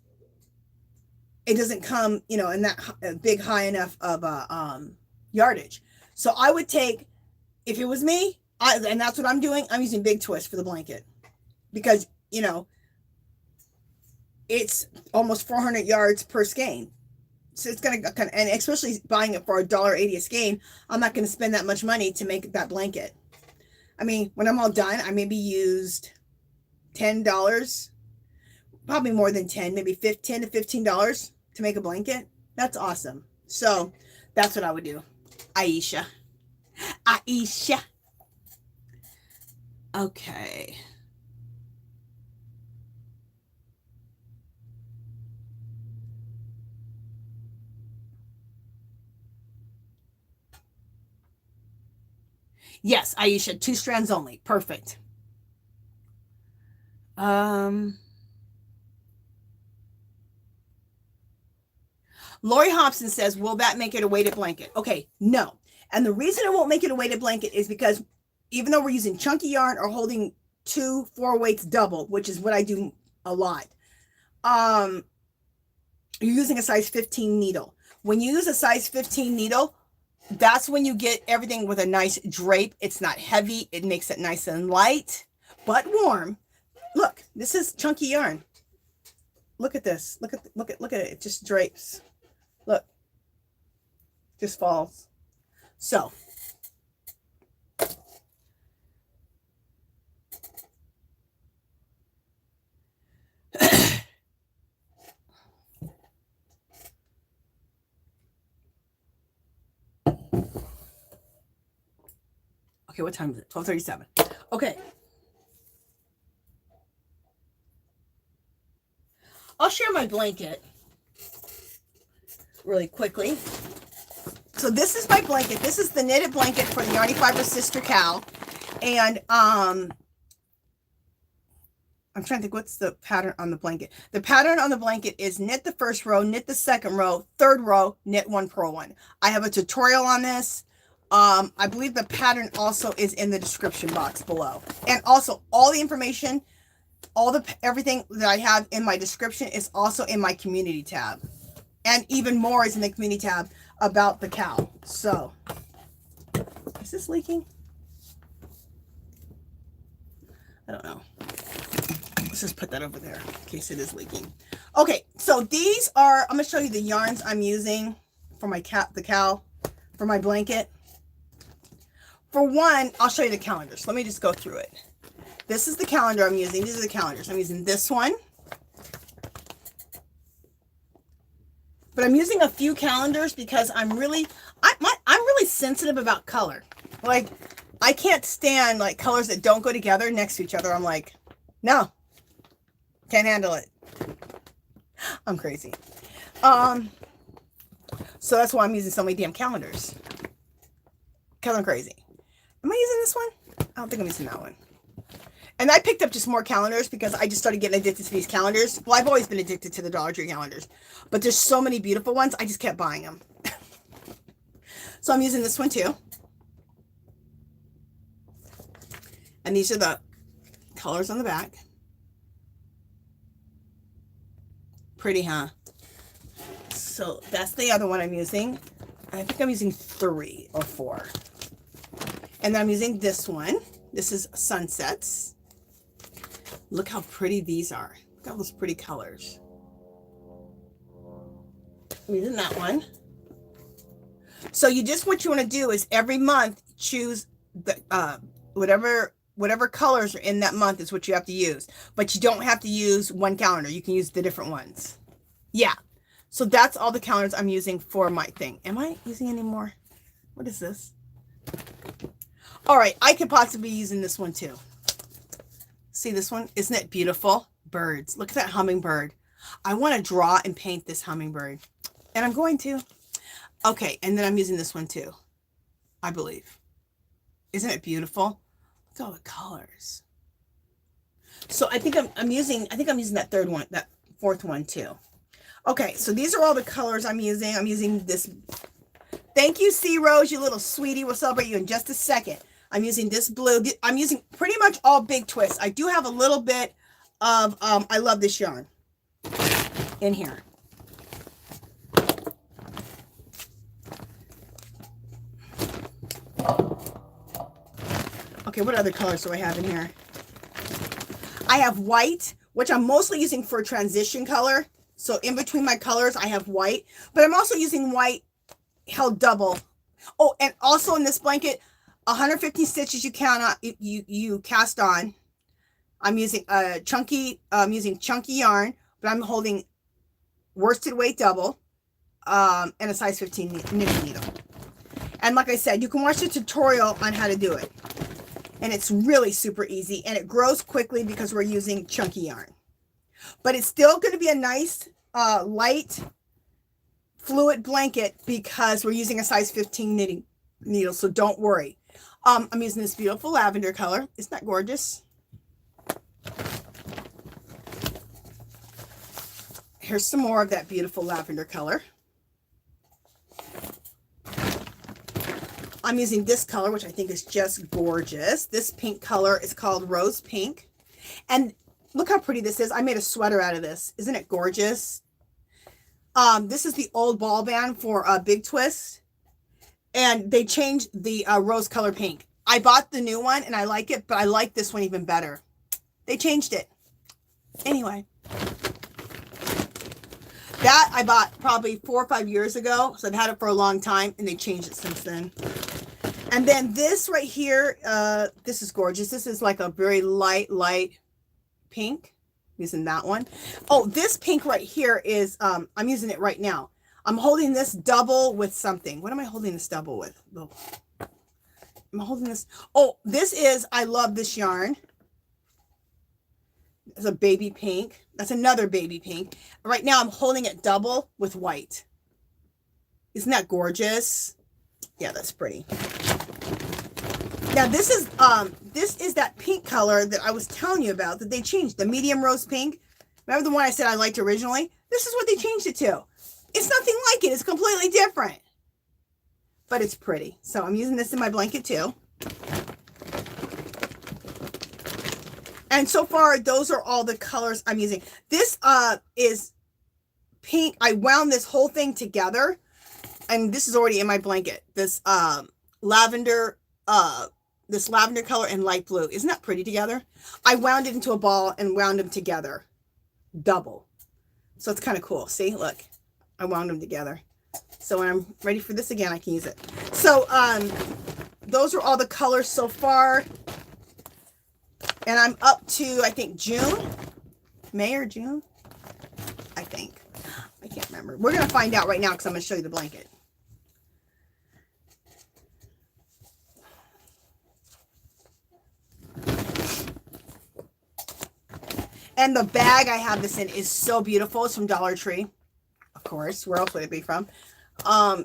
it doesn't come, in that big high enough of yardage. So I would take, if it was me, and that's what I'm doing, I'm using Big Twist for the blanket, because, it's almost 400 yards per skein. So it's going to, and especially buying it for $1.80 a skein, I'm not going to spend that much money to make that blanket. I mean, when I'm all done, I maybe used $10, probably more than 10, maybe $10 to $15 to make a blanket. That's awesome. So that's what I would do. Aisha. Okay. Yes, Aisha, 2 strands only. Perfect. Lori Hobson says, will that make it a weighted blanket? Okay, no. And the reason it won't make it a weighted blanket is because even though we're using chunky yarn or holding 2 4 weights double, which is what I do a lot, you're using a size 15 needle. When you use a size 15 needle, that's when you get everything with a nice drape. It's not heavy. It makes it nice and light, but warm. Look, this is chunky yarn. Look at this. Look at it. It just drapes. Look, just falls. So, okay, what time is it? 12:37. Okay. I'll share my blanket really quickly. So this is my blanket. This is the knitted blanket for the Yarny Fiber Sister Cal. And I'm trying to think, what's the pattern on the blanket? The pattern on the blanket is knit the first row, knit the second row, third row, knit 1 purl 1. I have a tutorial on this. I believe the pattern also is in the description box below. And also all the information, everything that I have in my description is also in my community tab. And even more is in the community tab about the cow. So, is this leaking? I don't know. Let's just put that over there in case it is leaking. Okay, so these are, I'm going to show you the yarns I'm using for my for my blanket. For one, I'll show you the calendars. Let me just go through it. This is the calendar I'm using. These are the calendars. I'm using this one. But I'm using a few calendars because I'm really sensitive about color. Like, I can't stand like colors that don't go together next to each other. I'm like, no, can't handle it. I'm crazy. So that's why I'm using so many damn calendars. Because I'm crazy. Am I using this one? I don't think I'm using that one. And I picked up just more calendars because I just started getting addicted to these calendars. Well, I've always been addicted to the Dollar Tree calendars. But there's so many beautiful ones, I just kept buying them. So I'm using this one too. And these are the colors on the back. Pretty, huh? So that's the other one I'm using. I think I'm using 3 or 4. And then I'm using this one. This is Sunsets. Look how pretty these are. Look at all those pretty colors. I'm using that one. So what you want to do is every month choose the whatever colors are in that month is what you have to use. But you don't have to use one calendar. You can use the different ones. Yeah. So that's all the calendars I'm using for my thing. Am I using any more? What is this? All right, I could possibly be using this one too. See this one? Isn't it beautiful? Birds. Look at that hummingbird. I want to draw and paint this hummingbird. And I'm going to. Okay, and then I'm using this one too, I believe. Isn't it beautiful? Look at all the colors. So I think I'm using that third one, that fourth one too. Okay, so these are all the colors I'm using. I'm using this. Thank you, C Rose, you little sweetie. We'll celebrate you in just a second. I'm using this blue. I'm using pretty much all big twists. I do have a little bit of I love this yarn in here. Okay, what other colors do I have in here? I have white, which I'm mostly using for transition color. So in between my colors, I have white, but I'm also using white held double. Oh, and also in this blanket, 150 stitches you cast on. I'm using chunky yarn, but I'm holding worsted weight double and a size 15 knitting needle. And like I said, you can watch the tutorial on how to do it. And it's really super easy, and it grows quickly because we're using chunky yarn. But it's still going to be a nice light fluid blanket because we're using a size 15 knitting needle, so don't worry. I'm using this beautiful lavender color. Isn't that gorgeous? Here's some more of that beautiful lavender color. I'm using this color, which I think is just gorgeous. This pink color is called Rose Pink. And look how pretty this is. I made a sweater out of this. Isn't it gorgeous? This is the old ball band for Big Twist. And they changed the rose color pink. I bought the new one and I like it, but I like this one even better. They changed it. Anyway. That I bought probably 4 or 5 years ago. So I've had it for a long time and they changed it since then. And then this right here, this is gorgeous. This is like a very light pink. Using that one. Oh, this pink right here is, I'm using it right now. I'm holding this double with something. What am I holding this double with? Oh, I'm holding this. Oh, this is, I love this yarn. It's a baby pink. That's another baby pink. Right now I'm holding it double with white. Isn't that gorgeous? Yeah, that's pretty. Now this is that pink color that I was telling you about that they changed, the medium rose pink. Remember the one I said I liked originally? This is what they changed it to. It's nothing like it. It's completely different. But it's pretty. So I'm using this in my blanket too. And so far, those are all the colors I'm using. This is pink. I wound this whole thing together. And this is already in my blanket. This lavender color and light blue. Isn't that pretty together? I wound it into a ball and wound them together. Double. So it's kind of cool. See, look. I wound them together. So when I'm ready for this again, I can use it. So those are all the colors so far. And I'm up to, I think, June. May or June? I think. I can't remember. We're going to find out right now because I'm going to show you the blanket. And the bag I have this in is so beautiful. It's from Dollar Tree. Of course. Where else would it be from? I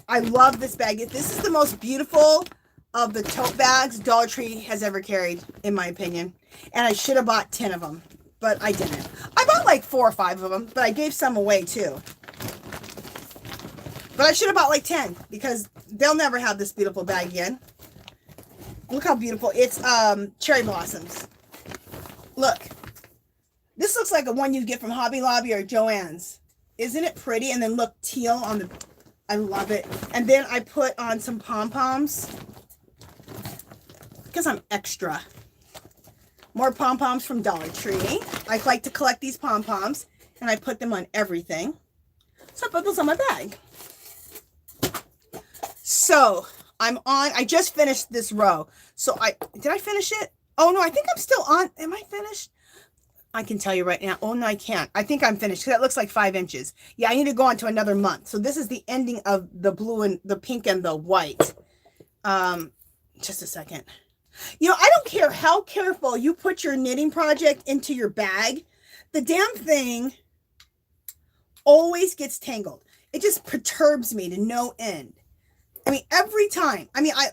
love this bag. This is the most beautiful of the tote bags Dollar Tree has ever carried, in my opinion. And I should have bought 10 of them, but I didn't. I bought like 4 or 5 of them, but I gave some away too. But I should have bought like 10 because they'll never have this beautiful bag again. Look how beautiful. It's cherry blossoms. Look. This looks like a one you get from Hobby Lobby or Joann's. Isn't it pretty? And then look, teal on the... I love it. And then I put on some pom-poms. Because I'm extra. More pom-poms from Dollar Tree. I like to collect these pom-poms. And I put them on everything. So I put those on my bag. So, I just finished this row. So did I finish it? Oh no, I think I'm still on. Am I finished? I can tell you right now. Oh, no, I can't. I think I'm finished because that looks like 5 inches. Yeah, I need to go on to another month. So this is the ending of the blue and the pink and the white. Just a second. You know, I don't care how careful you put your knitting project into your bag. The damn thing always gets tangled. It just perturbs me to no end. I mean, every time. I mean, I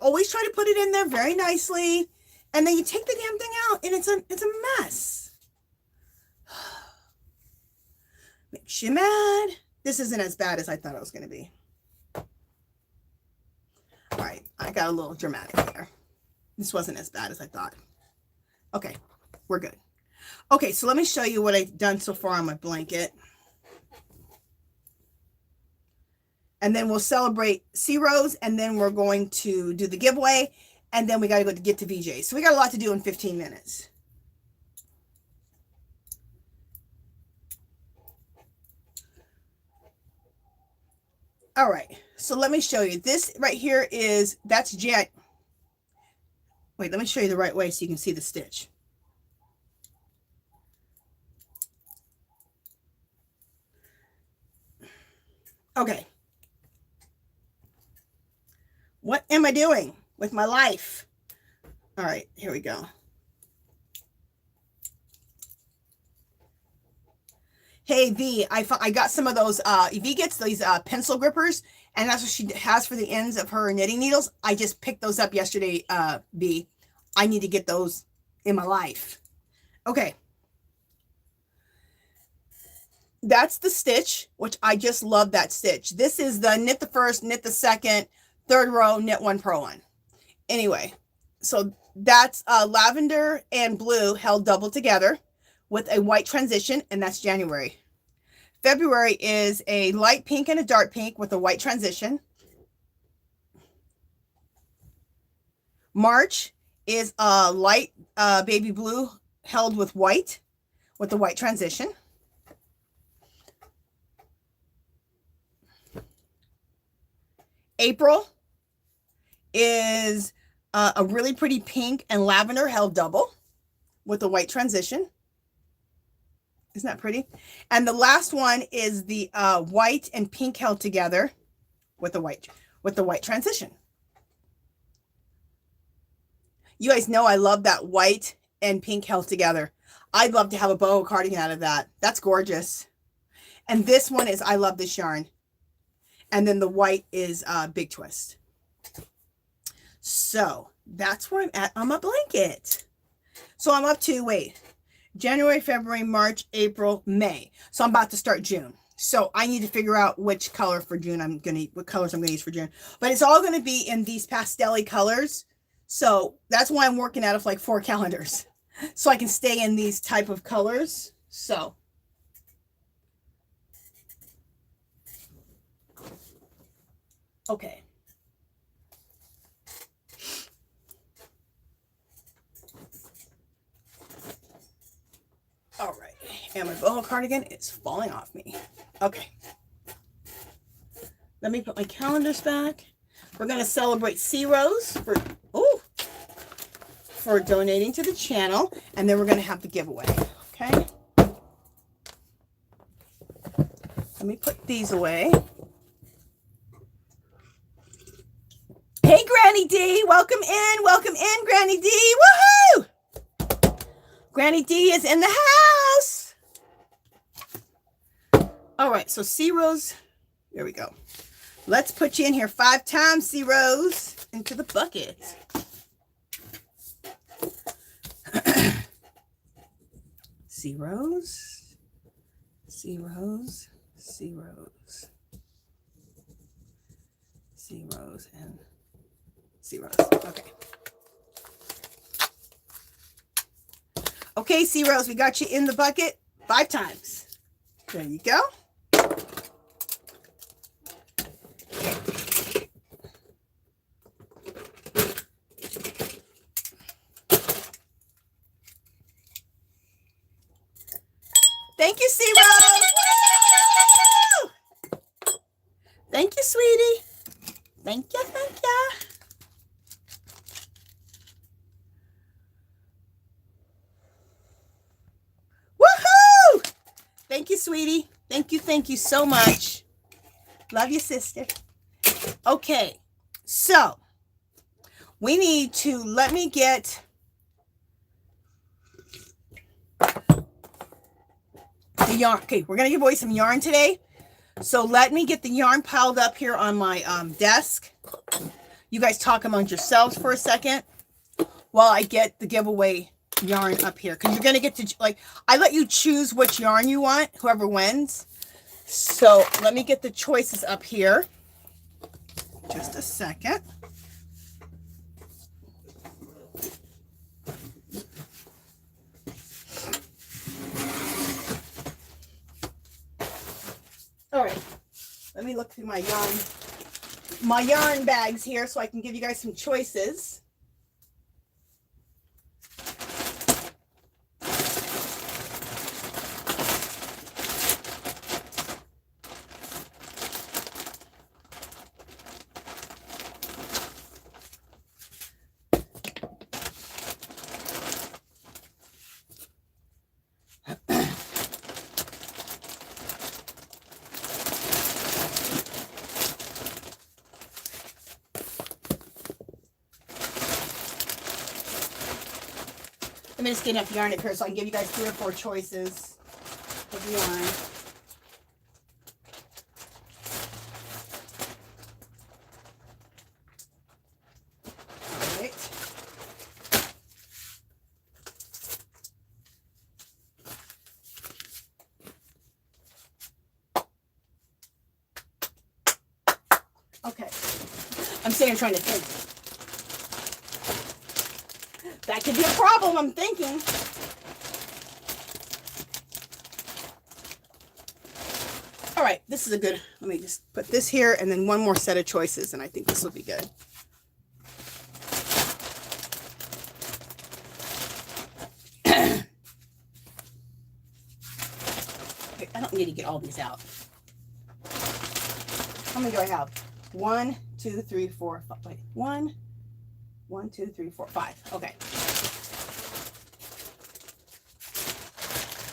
always try to put it in there very nicely. And then you take the damn thing out and it's a mess. Makes you mad. This isn't as bad as I thought it was going to be. All right, I got a little dramatic there. This wasn't as bad as I thought. Okay, we're good. Okay, so let me show you what I've done so far on my blanket. And then we'll celebrate C-Rose, and then we're going to do the giveaway, and then we got to go to get to VJ. So we got a lot to do in 15 minutes. All right, so let me show you. This right here is, that's Jet. Wait, let me show you the right way so you can see the stitch. Okay. What am I doing with my life? All right, here we go. Hey, V, I got some of those, V gets these pencil grippers, And that's what she has for the ends of her knitting needles. I just picked those up yesterday, B. I need to get those in my life. Okay. That's the stitch, which I just love that stitch. This is the knit the first, knit the second, third row, knit one, purl one. Anyway, so that's lavender and blue held double together with a white transition, and that's January. February is a light pink and a dark pink with a white transition. March is a light baby blue held with the white transition. April is a really pretty pink and lavender held double with a white transition. Isn't that pretty? And the last one is the white and pink held together with the white transition. You guys know I love that white and pink held together. I'd love to have a boho cardigan out of that. That's gorgeous. And this one is, I love this yarn. And then the white is Big Twist. So that's where I'm at on my blanket. So I'm up to, wait, January, February, March, April, May. So I'm about to start June. So I need to figure out which color for June what colors I'm going to use for June. But it's all going to be in these pastel-y colors. So that's why I'm working out of like 4 calendars. So I can stay in these type of colors. So. Okay. All right. And my boho cardigan is falling off me. Okay. Let me put my calendars back. We're going to celebrate C-Rose for donating to the channel. And then we're going to have the giveaway. Okay. Let me put these away. Hey, Granny D, welcome in, Granny D, woohoo! Granny D is in the house. All right, so C-Rose, there we go. Let's put you in here 5 times, C-Rose, into the bucket. C-Rose, C-Rose, C-Rose, C-Rose, and C-Rose. Okay. Okay, C-Rose, we got you in the bucket 5 times. There you go. Thank you, C-Rose. Thank you, sweetie. Thank you, thank you. Woohoo! Thank you, sweetie. Thank you so much. Love you, sister. Okay, so we need to, let me get the yarn. Okay, we're going to give away some yarn today. So let me get the yarn piled up here on my desk. You guys talk amongst yourselves for a second while I get the giveaway yarn up here. Because you're going to get to, like, I let you choose which yarn you want, whoever wins. So let me get the choices up here. Just a second. All right, let me look through my yarn bags here so I can give you guys some choices. Let me just get enough yarn up here so I can give you guys 3 or 4 choices of yarn. I'm sitting here trying to think. That could be a problem, I'm thinking. All right, this is a good, let me just put this here and then one more set of choices, and I think this will be good. Okay, I don't need to get all these out. How many do I have? 1, 2, 3, 4, 5. Wait, 1, 2, 3, 4, 5. Okay.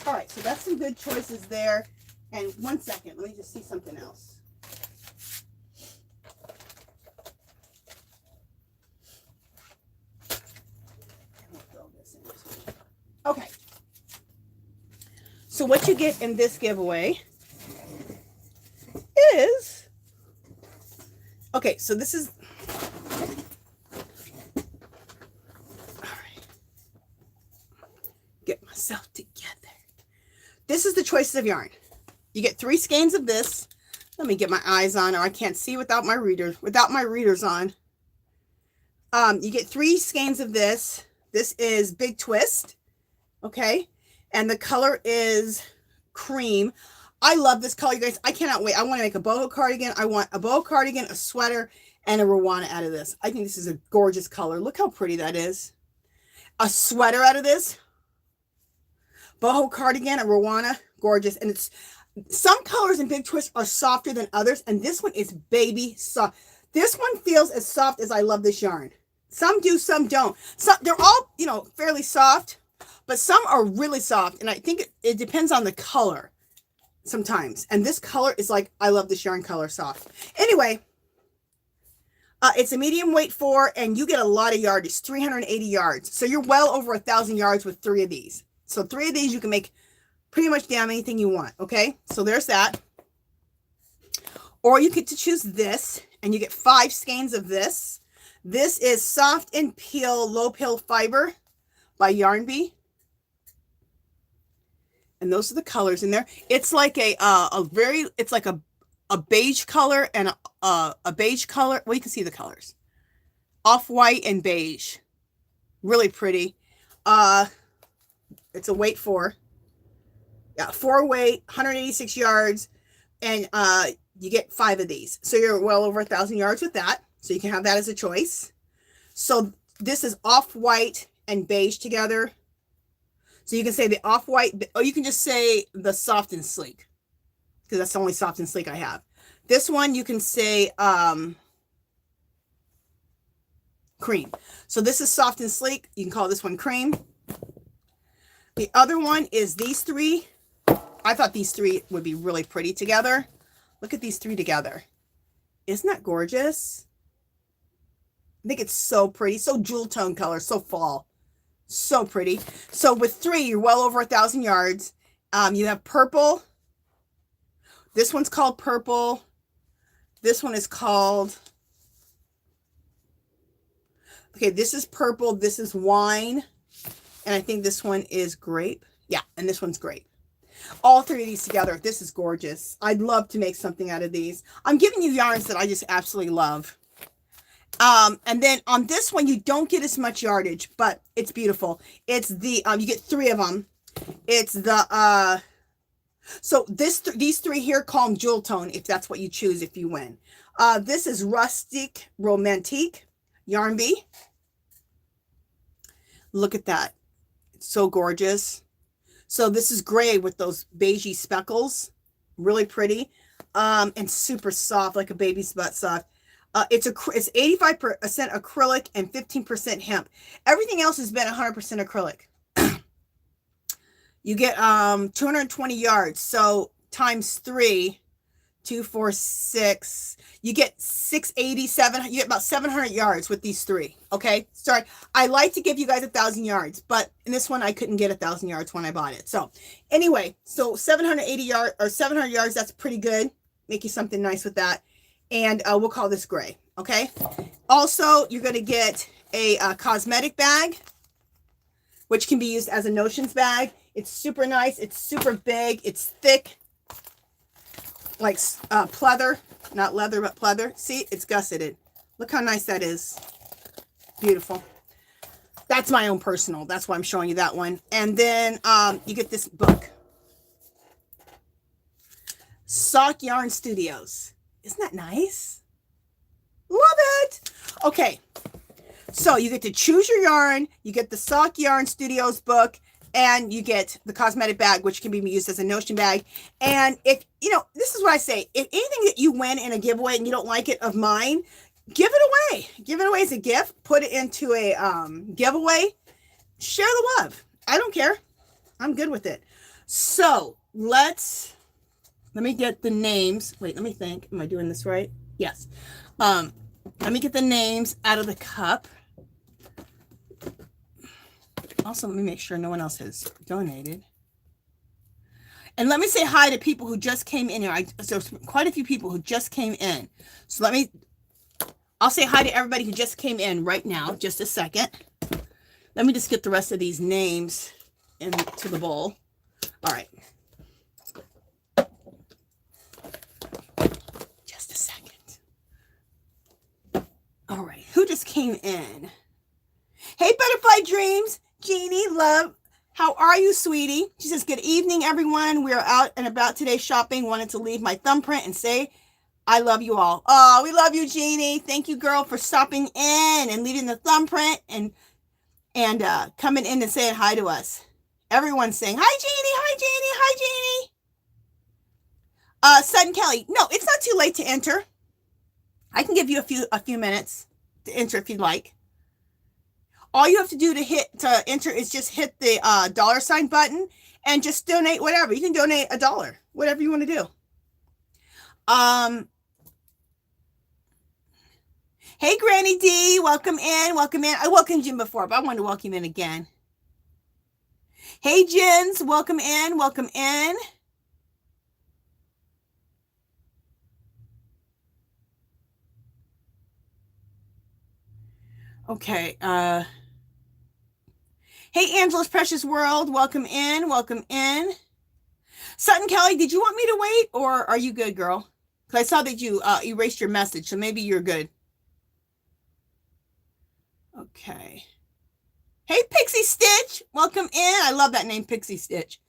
All right, so that's some good choices there. And 1 second, let me just see something else. Okay. So what you get in this giveaway is, okay, so this is, all right, get myself together. This is the choices of yarn. You get 3 skeins of this. Let me get my eyes on, or I can't see without my readers on. You get 3 skeins of this. This is Big Twist, okay? And the color is cream. I love this color, you guys. I cannot wait. I want to make a boho cardigan. I want a boho cardigan, a sweater, and a Rowana out of this. I think this is a gorgeous color. Look how pretty that is. A sweater out of this. Boho cardigan, a Rowana, gorgeous. And it's, some colors in Big Twist are softer than others, and this one is baby soft. This one feels as soft as I love this yarn. Some do, some don't. Some, they're all, you know, fairly soft, but some are really soft, and I think it depends on the color sometimes. And this color is like, I love this yarn color, soft. Anyway, it's a medium weight 4, and you get a lot of yardage, 380 yards. So you're well over 1,000 yards with 3 of these. So 3 of these you can make pretty much damn anything you want, okay? So there's that. Or you get to choose this, and you get 5 skeins of this. This is Soft and Peel Low Peel Fiber by Yarn Bee. And those are the colors in there. It's like it's like a beige color and a beige color. Well, you can see the colors. Off-white and beige. Really pretty. It's a weight 4. Yeah, 4 weight, 186 yards, and you get 5 of these. So you're well over 1,000 yards with that. So you can have that as a choice. So this is off-white and beige together. So you can say the off-white, or you can just say the soft and sleek, because that's the only soft and sleek I have. This one you can say cream. So this is soft and sleek. You can call this one cream. The other one is these 3. I thought these 3 would be really pretty together. Look at these 3 together. Isn't that gorgeous? I think it's so pretty. So jewel tone color. So fall. So pretty. So with 3, you're well over 1,000 yards. You have purple. This one's called purple. This one is called... Okay, this is purple. This is wine. And I think this one is grape. Yeah, and this one's grape. All 3 of these together. This is gorgeous. I'd love to make something out of these. I'm giving you yarns that I just absolutely love. And then on this one, you don't get as much yardage, but it's beautiful. It's the, you get 3 of them. It's the, so these 3 here, call them jewel tone, if that's what you choose, if you win. This is Rustic Romantique, Yarn Bee. Look at that. It's so gorgeous. So this is gray with those beigey speckles. Really pretty. And super soft, like a baby's butt soft. It's 85% acrylic and 15% hemp. Everything else has been 100% acrylic. You get 220 yards. So times 3, 2, 4, 6. You get 687. You get about 700 yards with these 3. Okay. Sorry. I like to give you guys 1,000 yards, but in this one, I couldn't get 1,000 yards when I bought it. So anyway, so 780 yards or 700 yards. That's pretty good. Make you something nice with that. And we'll call this gray. Okay. Also, you're going to get a cosmetic bag, which can be used as a notions bag. It's super nice. It's super big. It's thick. Like pleather, not leather, but pleather. See, it's gusseted. Look how nice that is. Beautiful. That's my own personal. That's why I'm showing you that one. And then you get this book. Sock Yarn Studios. Isn't that nice? Love it. Okay. So you get to choose your yarn. You get the Sock Yarn Studios book. And you get the cosmetic bag, which can be used as a notion bag. And if, you know, this is what I say. If anything that you win in a giveaway and you don't like it of mine, give it away. Give it away as a gift. Put it into a giveaway. Share the love. I don't care. I'm good with it. So let me get the names. Wait, let me think. Am I doing this right? Yes. Let me get the names out of the cup. Also, let me make sure no one else has donated. And let me say hi to people who just came in here. There's quite a few people who just came in. So I'll say hi to everybody who just came in right now. Just a second. Let me just get the rest of these names into the bowl. All right. Just a second. All right. Who just came in? Hey, Butterfly Dreams. Jeannie, love. How are you, sweetie? She says, good evening, everyone. We are out and about today shopping. Wanted to leave my thumbprint and say, I love you all. Oh, we love you, Jeannie. Thank you, girl, for stopping in and leaving the thumbprint and coming in and saying hi to us. Everyone's saying, hi, Jeannie. Hi, Jeannie. Hi, Jeannie. Sutton Kelly. No, it's not too late to enter. I can give you a few minutes to enter if you'd like. All you have to do to enter is just hit the $sign button and just donate whatever. You can donate $1, whatever you want to do. Hey, Granny D, welcome in, welcome in. I welcomed you before, but I want to welcome you in again. Hey, Jens, welcome in, welcome in. Okay, hey, Angela's Precious World, welcome in, welcome in. Sutton Kelly, did you want me to wait, or are you good, girl? Because I saw that you erased your message, so maybe you're good. Okay. Hey, Pixie Stitch, welcome in. I love that name, Pixie Stitch.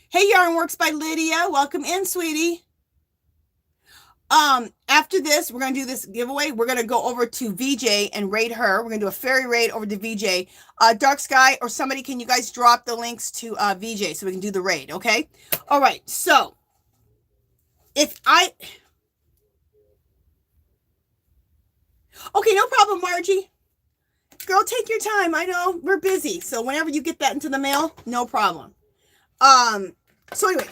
Hey, Yarnworks by Lydia, welcome in, sweetie. After this, we're going to do this giveaway. We're going to go over to VJ and raid her. We're going to do a fairy raid over to VJ. Dark Sky or somebody, can you guys drop the links to VJ so we can do the raid, okay? All right, so okay, no problem, Margie. Girl, take your time. I know we're busy. So whenever you get that into the mail, no problem. So anyway,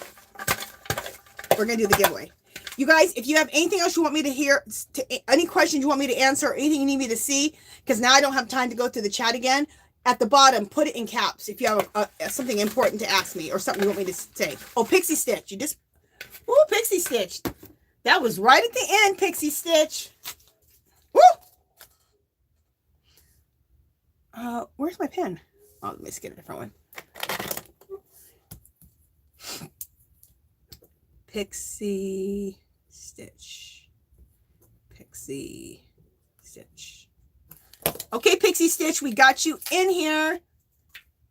we're going to do the giveaway. You guys, if you have anything else you want me to hear, any questions you want me to answer, or anything you need me to see, because now I don't have time to go through the chat again, at the bottom, put it in caps if you have something important to ask me or something you want me to say. Oh, Pixie Stitch. Oh, Pixie Stitch. That was right at the end, Pixie Stitch. Woo! Where's my pen? Oh, let me just get a different one. Pixie Stitch. Pixie Stitch. Okay, Pixie Stitch, we got you in here.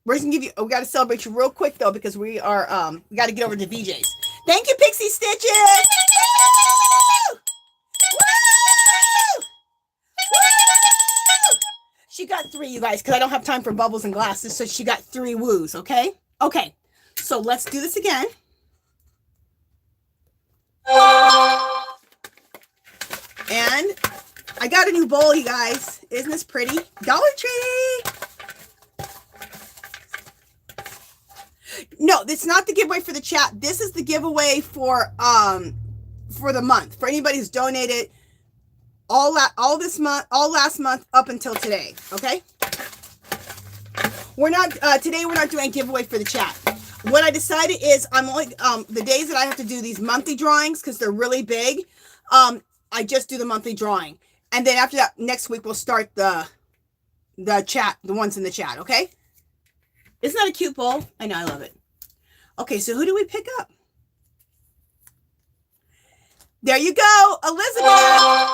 We're gonna give you, we got to celebrate you real quick though, because we are, we got to get over to VJ's. Thank you, Pixie Stitches. Woo! Woo! Woo! She got 3, you guys, because I don't have time for bubbles and glasses, so she got 3 woos, okay? Okay, so let's do this again. And I got a new bowl, you guys. Isn't this pretty? Dollar Tree. No, it's not the giveaway for the chat. This is the giveaway for the month. For anybody who's donated all this month, all last month up until today. Okay. We're not today. We're not doing a giveaway for the chat. What I decided is I'm only the days that I have to do these monthly drawings because they're really big. I just do the monthly drawing, and then after that, next week we'll start the chat, the ones in the chat. Okay? Isn't that a cute bowl? I know, I love it. Okay, so who do we pick up? There you go, Elizabeth.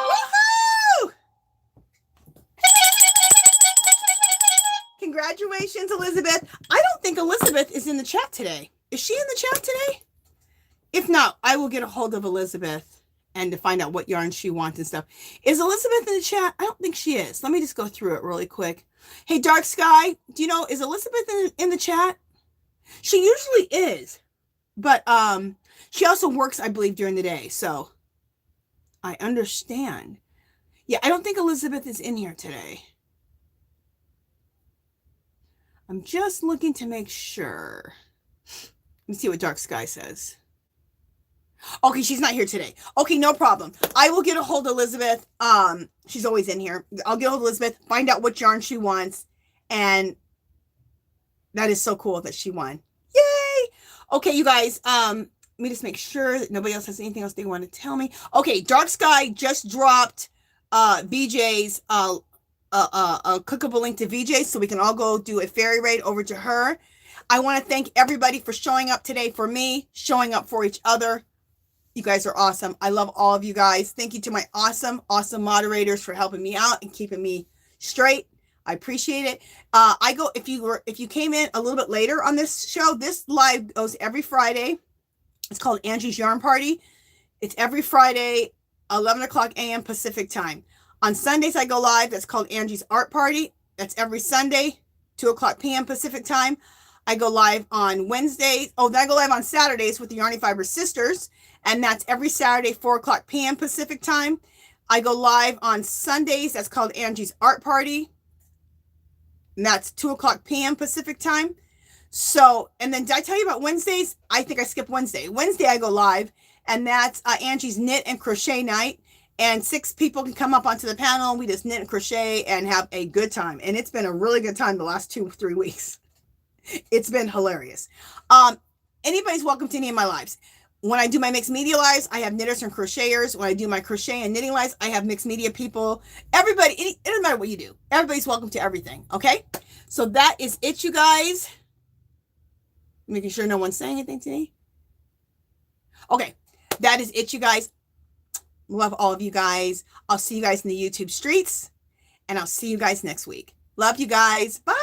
Woohoo! Congratulations, Elizabeth. I don't think Elizabeth is in the chat today. Is she in the chat today? If not, I will get a hold of Elizabeth and to find out what yarn she wants and stuff. Is Elizabeth in the chat? I don't think she is. Let me just go through it really quick. Hey, Dark Sky, do you know, is Elizabeth in the chat? She usually is, but she also works, I believe, during the day. So I understand. Yeah, I don't think Elizabeth is in here today. I'm just looking to make sure. Let me see what Dark Sky says. Okay, she's not here today. Okay, no problem. I will get a hold of Elizabeth. She's always in here. I'll get a hold of Elizabeth, find out what yarn she wants, and that is so cool that she won. Yay! Okay, you guys, let me just make sure that nobody else has anything else they want to tell me. Okay, Dark Sky just dropped VJ's a clickable link to VJ, so we can all go do a fairy raid over to her. I want to thank everybody for showing up today for me, showing up for each other. You guys are awesome. I love all of you guys. Thank you to my awesome moderators for helping me out and keeping me straight. I appreciate it. If you came in a little bit later on this show, this live goes every Friday. It's called Angie's Yarn Party. It's every Friday, 11 o'clock a.m. Pacific time. On Sundays, I go live. That's called Angie's Art Party. That's every Sunday, 2 o'clock p.m. Pacific time. I go live on Wednesdays. Oh, then I go live on Saturdays with the Yarny Fiber Sisters. And that's every Saturday, 4 o'clock p.m. Pacific time. I go live on Sundays. That's called Angie's Art Party. And that's 2 o'clock p.m. Pacific time. So, and then did I tell you about Wednesdays? I think I skipped Wednesday. Wednesday, I go live. And that's Angie's Knit and Crochet Night. And 6 people can come up onto the panel. And we just knit and crochet and have a good time. And it's been a really good time the last 2 or 3 weeks. It's been hilarious. Anybody's welcome to any of my lives. When I do my mixed media lives, I have knitters and crocheters. When I do my crochet and knitting lives, I have mixed media people. Everybody, it doesn't matter what you do. Everybody's welcome to everything, okay? So that is it, you guys. Making sure no one's saying anything to me. Okay, that is it, you guys. Love all of you guys. I'll see you guys in the YouTube streets, and I'll see you guys next week. Love you guys. Bye.